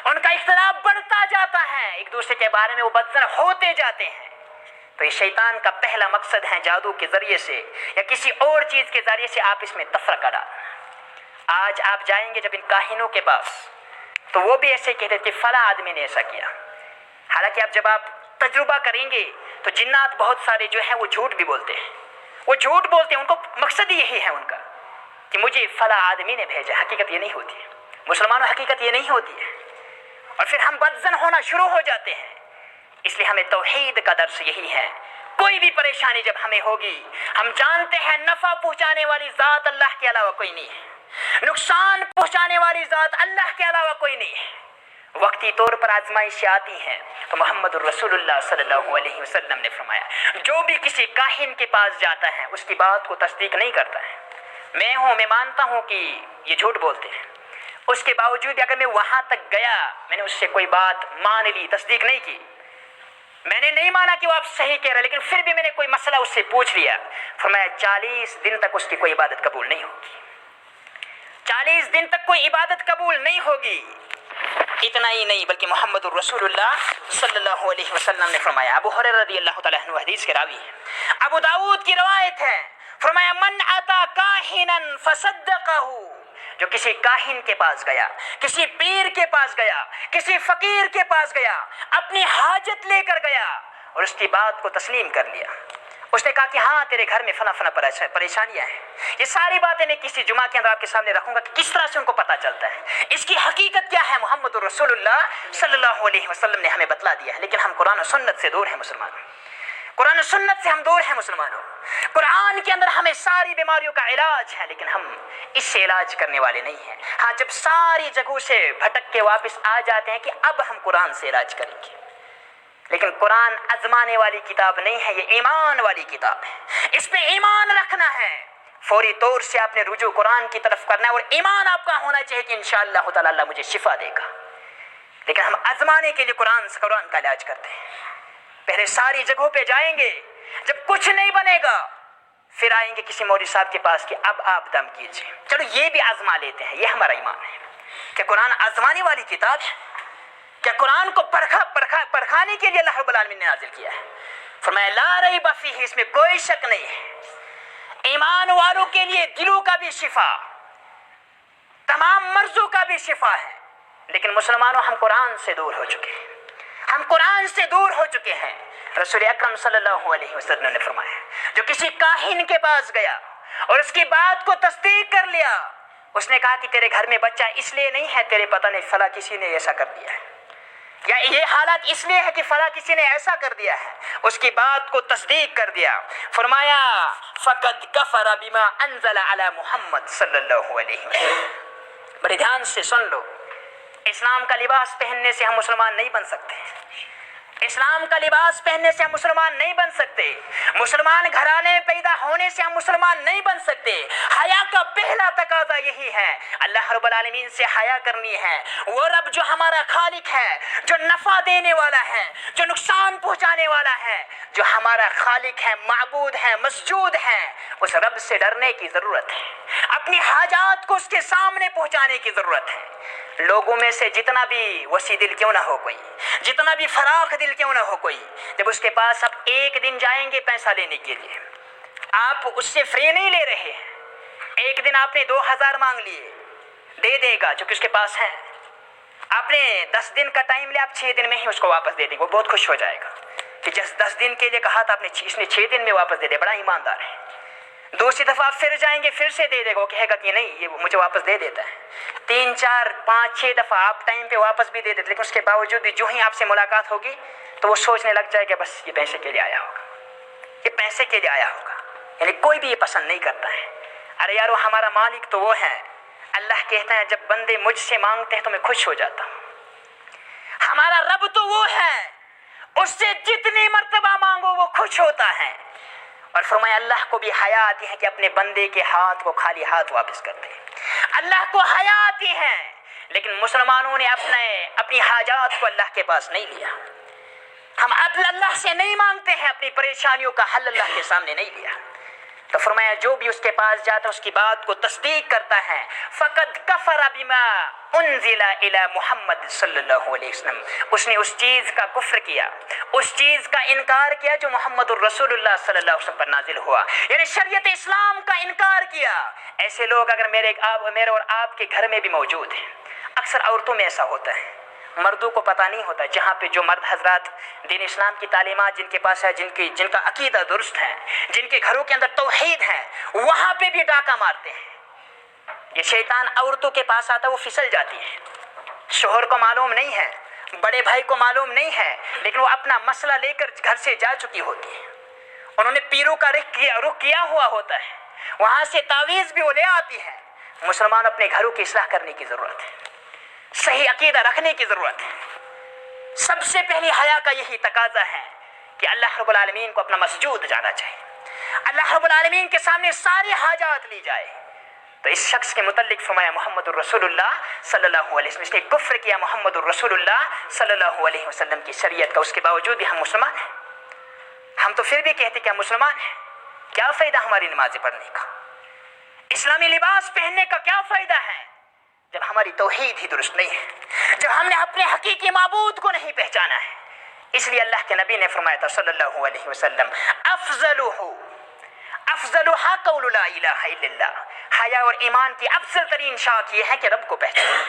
ان کا اختلاف بڑھتا جاتا ہے، ایک دوسرے کے بارے میں وہ بدظن ہوتے جاتے ہیں۔ تو یہ شیطان کا پہلا مقصد ہے جادو کے ذریعے سے یا کسی اور چیز کے ذریعے سے آپ اس میں تفرقہ ڈالنا۔ آج آپ جائیں گے جب ان کاہنوں کے پاس تو وہ بھی ایسے کہتے کہ فلاں آدمی نے ایسا کیا، حالانکہ جب آپ تجربہ کریں گے تو جنات بہت سارے جو ہیں وہ جھوٹ بھی بولتے ہیں، وہ جھوٹ بولتے ہیں، ان کو مقصد یہی ہے ان کا کہ مجھے فلاں آدمی نے بھیجا، حقیقت یہ نہیں ہوتی ہے، مسلمانوں حقیقت یہ نہیں ہوتی ہے، اور پھر ہم بدظن ہونا شروع ہو جاتے ہیں۔ اس لیے ہمیں توحید کا درس یہی ہے، کوئی بھی پریشانی جب ہمیں ہوگی ہم جانتے ہیں نفع پہنچانے والی ذات اللہ کے علاوہ کوئی نہیں ہے، نقصان پہنچانے والی ذات اللہ کے علاوہ کوئی نہیں ہے۔ وقتی طور پر آزمائشیں آتی ہیں تو محمد الرسول اللہ صلی اللہ علیہ وسلم نے فرمایا جو بھی کسی کاہن کے پاس جاتا ہے اس کی بات کو تصدیق نہیں کرتا ہے، میں مانتا ہوں کہ یہ جھوٹ بولتے ہیں، اس کے باوجود اگر میں وہاں تک گیا، میں نے اس سے کوئی بات مان لی، تصدیق نہیں کی، میں نے نہیں مانا کہ وہ آپ صحیح کہہ رہے، لیکن پھر بھی میں نے کوئی مسئلہ اس سے پوچھ لیا، فرمایا 40 دن تک اس کی کوئی عبادت قبول نہیں ہوگی، 40 دن تک کوئی عبادت قبول نہیں ہوگی۔ اتنا ہی نہیں بلکہ محمد الرسول اللہ صلی اللہ علیہ وسلم نے فرمایا، ابو ہریرہ رضی اللہ تعالیٰ عنہ حدیث کے راوی ہیں، ابو داؤد کی روایت ہے، فرمایا من اتی کاہنا فصدقہ، جو کسی کاہن کے پاس گیا، کسی پیر کے پاس گیا، کسی فقیر کے پاس گیا، اپنی حاجت لے کر گیا اور اس کی بات کو تسلیم کر لیا، اس نے کہا کہ ہاں تیرے گھر میں فلاں پریشانیاں ہیں، یہ ساری باتیں میں کسی جمعہ کے اندر آپ کے سامنے رکھوں گا کہ کس طرح سے ان کو پتہ چلتا ہے، اس کی حقیقت کیا ہے، محمد الرسول اللہ صلی اللہ علیہ وسلم نے ہمیں بتلا دیا ہے، لیکن ہم قرآن و سنت سے دور ہیں مسلمانوں، قرآن و سنت سے ہم دور ہیں مسلمانوں، قرآن کے اندر ہمیں ساری بیماریوں کا علاج ہے لیکن ہم اس سے علاج کرنے والے نہیں ہیں۔ ہاں جب ساری جگہوں سے بھٹک کے واپس آ جاتے ہیں کہ اب ہم قرآن سے علاج کریں گے، لیکن قرآن آزمانے والی کتاب نہیں ہے، یہ ایمان والی کتاب ہے، اس پہ ایمان رکھنا ہے، فوری طور سے آپ نے رجوع قرآن کی طرف کرنا ہے اور ایمان آپ کا ہونا چاہیے کہ انشاءاللہ تعالی اللہ مجھے شفا دے گا، لیکن ہم آزمانے کے لیے قرآن کا علاج کرتے ہیں، پہلے ساری جگہوں پہ جائیں گے، جب کچھ نہیں بنے گا پھر آئیں گے کسی مولوی صاحب کے پاس کہ اب آپ دم کیجئے، چلو یہ بھی آزما لیتے ہیں، یہ ہمارا ایمان ہے۔ کیا قرآن آزمانے والی کتاب ہے؟ کیا قرآن کو پرکھانے کے لیے اللہ رب العالمین نے نازل کیا ہے؟ فرمایا لا ریب فیہ، اس میں کوئی شک نہیں ہے، ایمان والوں کے لیے دلوں کا بھی شفا، تمام مرضوں کا بھی شفا ہے، لیکن مسلمانوں ہم قرآن سے دور ہو چکے ہیں، ہم قرآن سے دور ہو چکے ہیں۔ رسول اکرم صلی اللہ علیہ وسلم نے فرمایا جو کسی کاہن کے پاس گیا اور اس کی بات کو تصدیق کر لیا، اس نے کہا کہ تیرے گھر میں بچہ اس لیے نہیں ہے، تیرے پتہ نہیں فلاں کسی نے ایسا کر دیا ہے، یا یہ حالات اس لیے ہے کہ فلاں کسی نے ایسا کر دیا ہے، اس کی بات کو تصدیق کر دیا، فرمایا فقد کفر بما انزل علی محمد صلی اللہ علیہ وسلم۔ بڑے دھیان سے سن لو، اسلام کا لباس پہننے سے ہم مسلمان نہیں بن سکتے، اسلام کا لباس پہننے سے ہم مسلمان نہیں بن سکتے، مسلمان گھرانے میں پیدا ہونے سے ہم مسلمان نہیں بن سکتے۔ حیا کا پہلا تقاضا یہی ہے، اللہ رب العالمین سے حیا کرنی ہے، وہ رب جو ہمارا خالق ہے، جو نفع دینے والا ہے، جو نقصان پہنچانے والا ہے، جو ہمارا خالق ہے، معبود ہے، مسجود ہے، اس رب سے ڈرنے کی ضرورت ہے، اپنی حاجات کو اس کے سامنے پہنچانے کی ضرورت ہے۔ لوگوں میں سے جتنا بھی وسیع دل کیوں نہ ہو کوئی، جتنا بھی فراخ دل کیوں نہ ہو کوئی، جب اس کے پاس آپ ایک دن جائیں گے پیسہ لینے کے لیے، آپ اس سے فری نہیں لے رہے ہیں، ایک دن آپ نے 2000 مانگ لیے، دے دے گا جو کہ اس کے پاس ہے، آپ نے 10 دن کا ٹائم لیا، آپ 6 دن میں ہی اس کو واپس دے دیں گے، وہ بہت خوش ہو جائے گا۔ کہ 10 دن کے لیے کہا تھا اس نے 6 دن میں واپس دے دے، بڑا ایماندار ہے۔ دوسری دفعہ آپ پھر جائیں گے پھر سے دے دے گا، وہ کہے گا کہ نہیں یہ مجھے واپس دے دیتا ہے۔ 3 4 5 6 دفعہ آپ ٹائم پہ واپس بھی دے دیتے، لیکن اس کے باوجود بھی جو ہی آپ سے ملاقات ہوگی تو وہ سوچنے لگ جائے کہ بس یہ پیسے کے لیے آیا ہوگا، یہ پیسے کے لیے آیا ہوگا، یعنی کوئی بھی یہ پسند نہیں کرتا ہے۔ ارے یارو ہمارا مالک تو وہ ہے، اللہ کہتا ہے جب بندے مجھ سے مانگتے ہیں تو میں خوش ہو جاتا ہوں۔ ہمارا رب تو وہ ہے، اس سے جتنی مرتبہ مانگو وہ خوش ہوتا ہے۔ اور فرمایا اللہ کو بھی حیا آتی ہے کہ اپنے بندے کے ہاتھ کو خالی ہاتھ واپس کر دے۔ اللہ کو حیا آتی ہے، لیکن مسلمانوں نے اپنی حاجات کو اللہ کے پاس نہیں لیا۔ ہم اللہ سے نہیں مانگتے ہیں، اپنی پریشانیوں کا حل اللہ کے سامنے نہیں لیا۔ تو فرمایا جو بھی اس کے پاس جاتا ہے اس کی بات کو تصدیق کرتا ہے، فقد کفر بما انزل الی محمد صلی اللہ علیہ وسلم، اس نے اس چیز کا کفر کیا، اس چیز کا انکار کیا جو محمد الرسول اللہ صلی اللہ علیہ وسلم پر نازل ہوا، یعنی شریعت اسلام کا انکار کیا۔ ایسے لوگ اگر میرے اور آپ کے گھر میں بھی موجود ہیں، اکثر عورتوں میں ایسا ہوتا ہے، مردوں کو پتہ نہیں ہوتا، جہاں پہ جو مرد حضرات دین اسلام کی تعلیمات جن کے پاس ہے، جن کا عقیدہ درست ہے، جن کے گھروں کے اندر توحید ہے، وہاں پہ بھی ڈاکہ مارتے ہیں۔ یہ شیطان عورتوں کے پاس آتا ہے، وہ پھسل جاتی ہے، شوہر کو معلوم نہیں ہے، بڑے بھائی کو معلوم نہیں ہے، لیکن وہ اپنا مسئلہ لے کر گھر سے جا چکی ہوتی ہے، انہوں نے پیروں کا رخ کیا ہوا ہوتا ہے، وہاں سے تعویذ بھی وہ لے آتی ہے۔ مسلمان اپنے گھروں کی اصلاح کرنے کی ضرورت ہے، صحیح عقیدہ رکھنے کی ضرورت ہے۔ سب سے پہلی حیا کا یہی تقاضا ہے کہ اللہ رب العالمین کو اپنا مسجود جانا چاہیے، اللہ رب العالمین کے سامنے ساری حاجات لی جائے۔ تو اس شخص کے متعلق فرمایا محمد الرسول اللہ صلی اللہ علیہ وسلم، اس نے کفر کیا محمد الرسول اللہ صلی اللہ علیہ وسلم کی شریعت کا، اس کے باوجود بھی ہم مسلمان ہیں۔ ہم تو پھر بھی کہتے کہ ہم مسلمان ہیں، کیا فائدہ ہماری نمازیں پڑھنے کا، اسلامی لباس پہننے کا کیا فائدہ ہے جب ہماری توحید ہی درست نہیں ہے، جب ہم نے اپنے حقیقی معبود کو نہیں پہچانا ہے۔ اس لیے اللہ کے نبی نے فرمایا تھا صلی اللہ علیہ وسلم، افضلھا قول لا الہ الا اللہ، حیا اور ایمان کی افضل ترین شاخ یہ ہے کہ رب کو پہچانا۔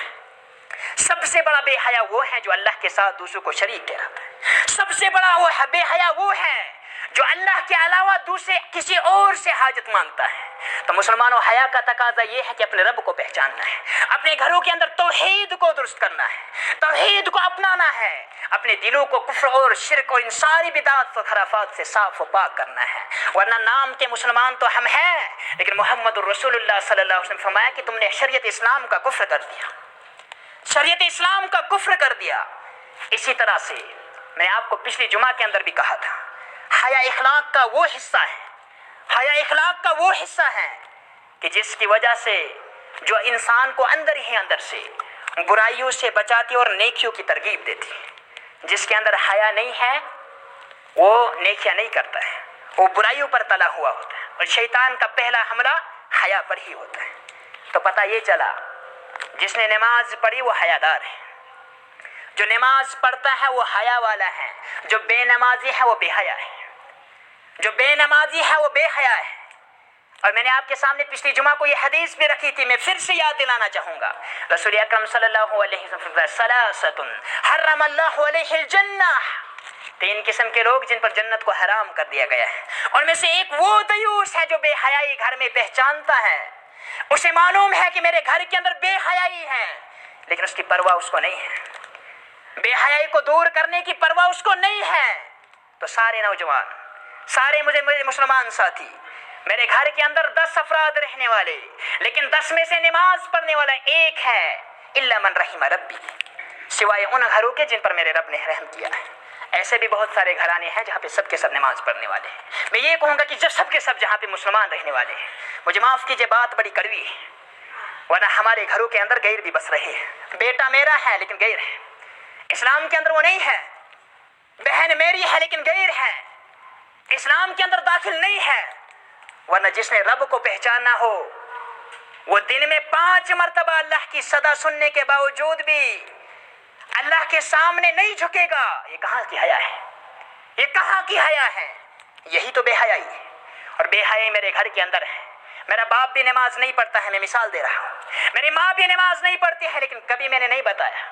سب سے بڑا بے حیا وہ ہے جو اللہ کے ساتھ دوسروں کو شریک ٹھہراتا ہے، سب سے بڑا وہ بے حیا وہ ہے جو اللہ کے علاوہ دوسرے کسی اور سے حاجت مانگتا ہے۔ تو مسلمانوں، حیا کا تقاضا یہ ہے کہ اپنے رب کو پہچاننا ہے، اپنے گھروں کے اندر توحید کو درست کرنا ہے، توحید کو اپنانا ہے، اپنے دلوں کو کفر اور شرک اور ان ساری بدعات و خرافات سے صاف و پاک کرنا ہے۔ ورنہ نام کے مسلمان تو ہم ہیں، لیکن محمد الرسول اللہ صلی اللہ علیہ وسلم فرمایا کہ تم نے شریعت اسلام کا کفر کر دیا، شریعت اسلام کا کفر کر دیا۔ اسی طرح سے میں آپ کو پچھلی جمعہ کے اندر بھی کہا تھا، حیا اخلاق کا وہ حصہ ہے، حیا اخلاق کا وہ حصہ ہے کہ جس کی وجہ سے جو انسان کو اندر ہی اندر سے برائیوں سے بچاتی اور نیکیوں کی ترغیب دیتی ہے۔ جس کے اندر حیا نہیں ہے وہ نیکیاں نہیں کرتا ہے، وہ برائیوں پر تلا ہوا ہوتا ہے، اور شیطان کا پہلا حملہ حیا پر ہی ہوتا ہے۔ تو پتہ یہ چلا جس نے نماز پڑھی وہ حیادار ہے، جو نماز پڑھتا ہے وہ حیا والا ہے، جو بے نمازی ہے وہ بے حیا ہے، جو بے نمازی ہے وہ بے حیا ہے۔ اور میں نے آپ کے سامنے پچھلی جمعہ کو یہ حدیث بھی رکھی تھی، میں پھر سے یاد دلانا چاہوں گا۔ رسول اکرم صلی اللہ علیہ وسلم ثلاثۃ حرم اللہ علیہ الجنہ، 3 قسم کے لوگ جن پر جنت کو حرام کر دیا گیا ہے، اور میں سے ایک وہ دیوس ہے جو بے حیائی گھر میں پہچانتا ہے، اسے معلوم ہے کہ میرے گھر کے اندر بے حیائی ہے، لیکن اس کی پرواہ اس کو نہیں ہے، بے حیائی کو دور کرنے کی پرواہ اس کو نہیں ہے۔ تو سارے نوجوان، سارے مجھے مسلمان ساتھی، میرے گھر کے اندر 10 افراد رہنے والے، لیکن 10 میں سے نماز پڑھنے والا ایک ہے، الا من رحم ربی، سوائے ان گھروں کے جن پر میرے رب نے رحم کیا ہے۔ ایسے بھی بہت سارے گھرانے ہیں جہاں پہ سب کے سب نماز پڑھنے والے ہیں۔ میں یہ کہوں گا کہ جب سب کے سب جہاں پہ مسلمان رہنے والے ہیں، مجھے معاف کیجئے بات بڑی کڑوی ہے، ورنہ ہمارے گھروں کے اندر غیر بھی بس رہے ہیں۔ بیٹا میرا ہے لیکن غیر ہے، اسلام کے اندر وہ نہیں ہے، بہن میری ہے لیکن غیر ہے، اسلام کے اندر داخل نہیں ہے۔ ورنہ جس نے رب کو پہچاننا ہو وہ دن میں 5 مرتبہ اللہ کی صدا سننے کے باوجود بھی اللہ کے سامنے نہیں جھکے گا۔ یہ کہاں کی حیا ہے؟ یہ کہاں کی حیا ہے؟ یہی تو بے حیائی ہے، اور بے حیائی میرے گھر کے اندر ہے۔ میرا باپ بھی نماز نہیں پڑھتا ہے، میں مثال دے رہا ہوں، میری ماں بھی نماز نہیں پڑھتی ہے، لیکن کبھی میں نے نہیں بتایا،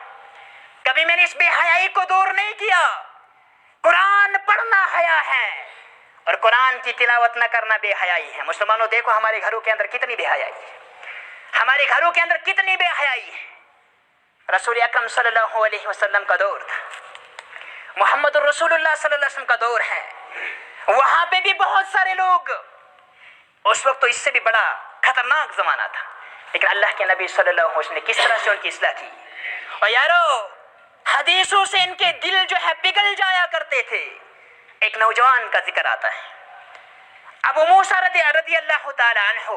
کبھی میں نے اس بے حیائی کو دور نہیں کیا۔ قرآن پڑھنا حیا ہے اور قرآن کی تلاوت نہ کرنا بے حیائی ہے۔ مسلمانوں دیکھو ہمارے گھروں کے اندر کتنی بے حیائی ہے، ہمارے گھروں کے اندر کتنی بے حیائی ہے۔ رسول اکرم صلی اللہ علیہ وسلم کا دور تھا، محمد الرسول اللہ صلی اللہ علیہ وسلم کا دور ہے، وہاں پہ بھی بہت سارے لوگ، اس وقت تو اس سے بھی بڑا خطرناک زمانہ تھا، لیکن اللہ کے نبی صلی اللہ علیہ وسلم نے کس طرح سے ان کی اصلاح کی۔ اور یارو حدیثوں سے ان کے دل جو ہے پگھل جایا کرتے تھے۔ ایک نوجوان کا ذکر آتا ہے، ابو موسیٰ رضی اللہ تعالی عنہ،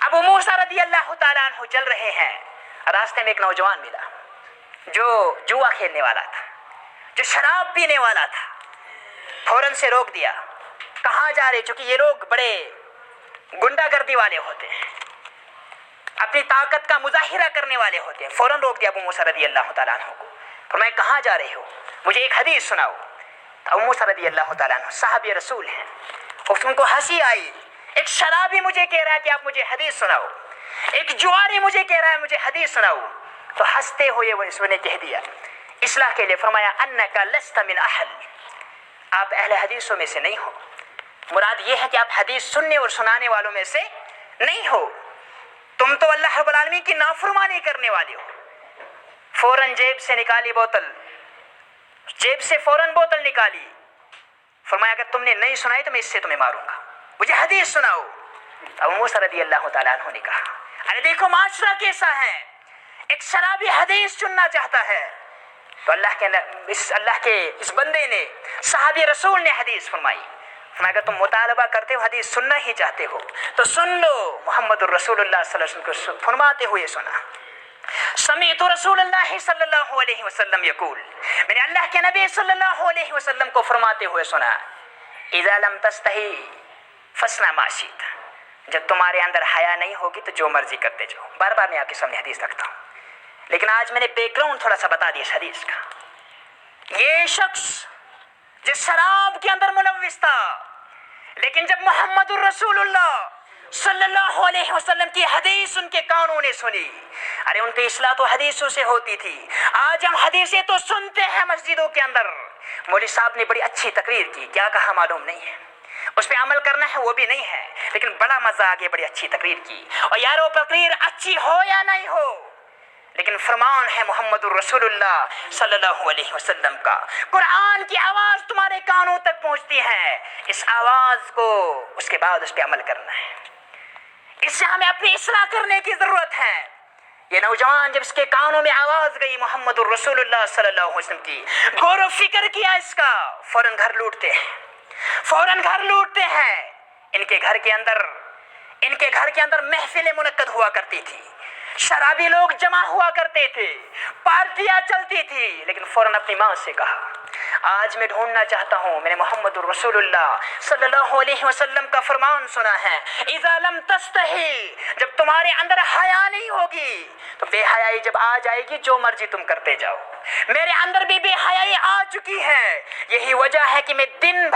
ابو موسیٰ رضی اللہ تعالی عنہ چل رہے ہیں، راستے میں ایک نوجوان ملا جو جوا کھیلنے والا تھا، جو شراب پینے والا تھا۔ فوراً سے روک دیا، کہاں جا رہے؟ چونکہ یہ لوگ بڑے گنڈا گردی والے ہوتے ہیں، اپنی طاقت کا مظاہرہ کرنے والے ہوتے ہیں۔ فوراً روک دیا ابو موسیٰ رضی اللہ تعالیٰ عنہ کو، فرمایا کہاں جا رہے ہو؟ مجھے ایک حدیث سناؤ۔ ابو موسیٰ رضی اللہ تعالیٰ عنہ صحابی رسول ہیں، ان کو ہنسی آئی، ایک شرابی مجھے کہہ رہا ہے کہ آپ مجھے حدیث سناؤ، ایک جواری مجھے کہہ رہا ہے مجھے حدیث سناؤ۔ تو ہنستے ہوئے وہ اس نے کہہ دیا اصلاح کے لیے، فرمایا انک لست من اہل، آپ اہل حدیثوں میں سے نہیں ہو۔ مراد یہ ہے کہ آپ حدیث سننے اور سنانے والوں میں سے نہیں ہو، تم تو اللہ رب العالمین کی نافرمانی کرنے والے ہو۔ فوراً جیب سے نکالی بوتل، جیب سے فوراً بوتل نکالی، فرمایا اگر تم نے نہیں سنائی تو میں اس سے تمہیں ماروں گا، مجھے حدیث سناؤ۔ ابو موسیٰ رضی اللہ تعالیٰ عنہ نے کہا ارے دیکھو معاشرہ کیسا ہے، ایک شرابی حدیث سننا چاہتا ہے۔ تو اللہ کے اس بندے نے، صحابی رسول نے حدیث فرمائی، فرمایا اگر تم مطالبہ کرتے ہو، حدیث سننا ہی چاہتے ہو تو سن لو۔ محمد الرسول اللہ صلی اللہ علیہ وسلم کو فرماتے ہوئے سنا، سمعت رسول اللہ صلی اللہ علیہ وسلم یقول، میں نے اللہ کے نبی صلی اللہ علیہ وسلم کو فرماتے ہوئے سنا، اذا لم تستحی فاصنع ما شئت، جب تمہارے اندر حیا نہیں ہوگی تو جو مرضی کرتے جاؤ۔ بار بار میں آپ کے سامنے حدیث رکھتا ہوں، لیکن آج میں نے بیک گراؤنڈ تھوڑا سا بتا دیا اس حدیث کا۔ یہ شخص جو شراب کے اندر ملوث تھا، لیکن جب محمد الرسول اللہ صلی اللہ علیہ وسلم کی حدیث ان کے کانوں نے سنی، ارے ان کی اصلاح تو حدیثوں سے ہوتی تھی۔ آج ہم حدیثیں تو سنتے ہیں مسجدوں کے اندر، مولوی صاحب نے بڑی اچھی تقریر کی، کیا کہا معلوم نہیں ہے، اس پہ عمل کرنا ہے وہ بھی نہیں ہے، لیکن بڑا مزہ آ گیا، بڑی اچھی تقریر کی۔ اور یارو تقریر اچھی ہو یا نہیں ہو، لیکن فرمان ہے محمد الرسول اللہ صلی اللہ علیہ وسلم کا، قرآن کی آواز تمہارے کانوں تک پہنچتی ہے، اس آواز کو اس کے بعد اس پہ عمل کرنا ہے، اس سے ہمیں اپنی اصلاح کرنے کی ضرورت ہے۔ یہ نوجوان جب اس کے کانوں میں آواز گئی محمد الرسول اللہ صلی اللہ علیہ وسلم کی، غور و فکر کیا اس کا، فوراً گھر لوٹتے ہیں، فوراً گھر لوٹتے ہیں۔ ان کے گھر کے اندر محفلیں منعقد ہوا کرتی تھی، شرابی لوگ جمع ہوا کرتے تھے، پارٹیاں چلتی تھی، لیکن فوراً اپنی ماں سے کہا آج میں ڈھونڈنا چاہتا ہوں، میں نے محمد الرسول اللہ صلی اللہ علیہ وسلم کا فرمان سنا ہے، اذا لم تستحی، جب تمہارے اندر حیا نہیں ہوگی تو بے حیائی جب آ جائے گی جو مرضی تم کرتے جاؤ۔ میرے اندر بھی بے حیائی آ چکی ہے، یہی وجہ ہے کہ میں دن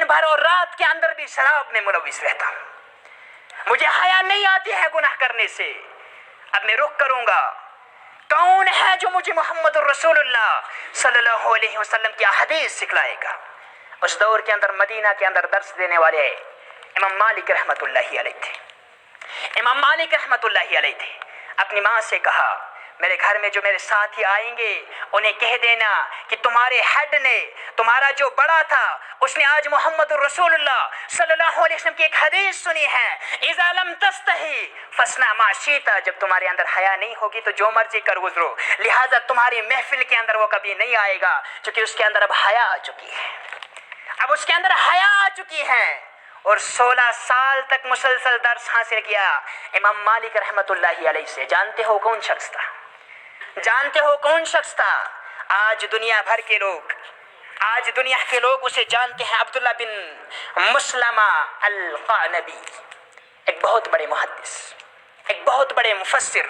بھر اور رات کے اندر بھی شراب میں ملوث رہتا ہوں، مجھے حیا نہیں آتی ہے گناہ کرنے سے۔ اب میں رخ کروں گا، کون ہے جو مجھے محمد الرسول اللہ صلی اللہ علیہ وسلم کی حدیث سکھلائے گا؟ اس دور کے اندر مدینہ کے اندر درس دینے والے امام مالک رحمت اللہ علیہ تھے۔ امام مالک رحمت اللہ علیہ تھے، اپنی ماں سے کہا میرے گھر میں جو میرے ساتھی آئیں گے انہیں کہہ دینا کہ تمہارے ہیڈ نے، تمہارا جو بڑا تھا، اس نے آج محمد الرسول اللہ صلی اللہ علیہ وسلم کی ایک حدیث سنی ہے، اذا لم تستحی فاصنع ما شئت، جب تمہارے اندر حیا نہیں ہوگی تو جو مرضی کر گزرو، لہٰذا تمہاری محفل کے اندر وہ کبھی نہیں آئے گا، کیونکہ اس کے اندر اب حیا آ چکی ہے، اب اس کے اندر حیا آ چکی ہے۔ اور 16 سال تک مسلسل درس حاصل کیا امام مالک رحمت اللہ علیہ سے۔ جانتے ہو کون شخص تھا؟ جانتے ہو کون شخص تھا؟ آج دنیا کے لوگ اسے جانتے ہیں، عبداللہ بن مسلمہ القعنبی، ایک بہت بڑے محدث، ایک بہت بڑے مفسر،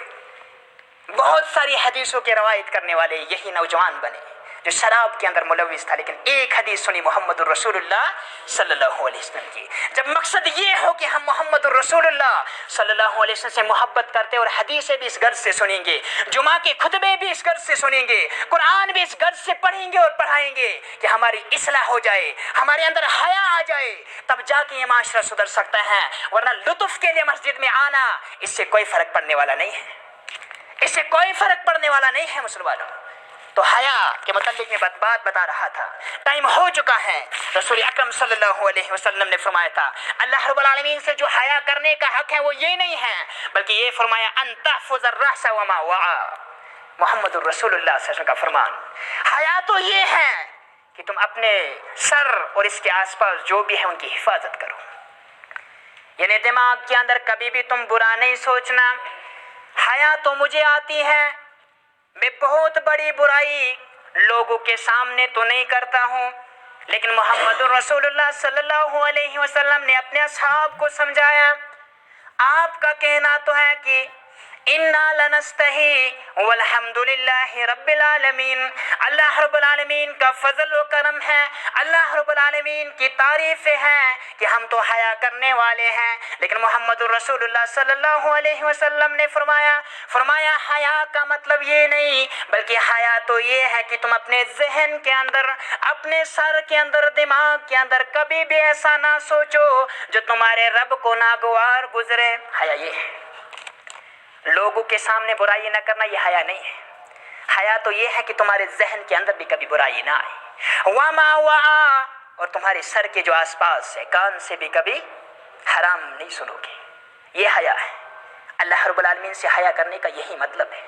بہت ساری حدیثوں کے روایت کرنے والے یہی نوجوان بنے، جو شراب کے اندر ملوث تھا، لیکن ایک حدیث سنی محمد الرسول اللہ صلی اللہ علیہ وسلم کی. جب مقصد یہ ہو کہ ہم محمد الرسول اللہ صلی اللہ علیہ وسلم سے محبت کرتے اور حدیثیں بھی اس غرض سے سنیں گے، جمعہ کے خطبے بھی اس غرض سے سنیں گے، قرآن بھی اس غرض سے پڑھیں گے اور پڑھائیں گے کہ ہماری اصلاح ہو جائے، ہمارے اندر حیا آ جائے، تب جا کے یہ معاشرہ سدھر سکتا ہے. ورنہ لطف کے لیے مسجد میں آنا، اس سے کوئی فرق پڑنے والا نہیں ہے، اس سے کوئی فرق پڑنے والا نہیں ہے مسلمانوں. تو حیا کے متعلق میں بات بتا رہا تھا. ٹائم ہو چکا ہے. رسول اکرم صلی اللہ علیہ وسلم نے فرمایا تھا اللہ رب العالمین سے جو حیا کرنے کا حق ہے وہ یہ نہیں ہے، بلکہ یہ فرمایا ان تحفظ الرأس وما وعى. محمد الرسول اللہ صلی اللہ علیہ وسلم کا فرمان. حیا تو یہ ہے کہ تم اپنے سر اور اس کے آس پاس جو بھی ہے ان کی حفاظت کرو، یعنی دماغ کے اندر کبھی بھی تم برا نہیں سوچنا. حیا تو مجھے آتی ہے، میں بہت بڑی برائی لوگوں کے سامنے تو نہیں کرتا ہوں، لیکن محمد الرسول اللہ صلی اللہ علیہ وسلم نے اپنے اصحاب کو سمجھایا. آپ کا کہنا تو ہے کہ انا لنستحی والحمد للہ رب العالمین، اللہ رب العالمین کا فضل و کرم ہے، اللہ رب العالمین کی تعریفیں ہیں کہ ہم تو حیا کرنے والے ہیں. لیکن محمد الرسول اللہ صلی اللہ علیہ وسلم نے فرمایا حیا کا مطلب یہ نہیں، بلکہ حیا تو یہ ہے کہ تم اپنے ذہن کے اندر، اپنے سر کے اندر، دماغ کے اندر کبھی بھی ایسا نہ سوچو جو تمہارے رب کو ناگوار گزرے. حیا یہ ہے. لوگوں کے سامنے برائی نہ کرنا یہ حیا نہیں ہے. حیا تو یہ ہے کہ تمہارے ذہن کے اندر بھی کبھی برائی نہ آئے. وما وعى، اور تمہارے سر کے جو آس پاس ہے، کان سے بھی کبھی حرام نہیں سنو گے. یہ حیا ہے. اللہ رب العالمین سے حیا کرنے کا یہی مطلب ہے.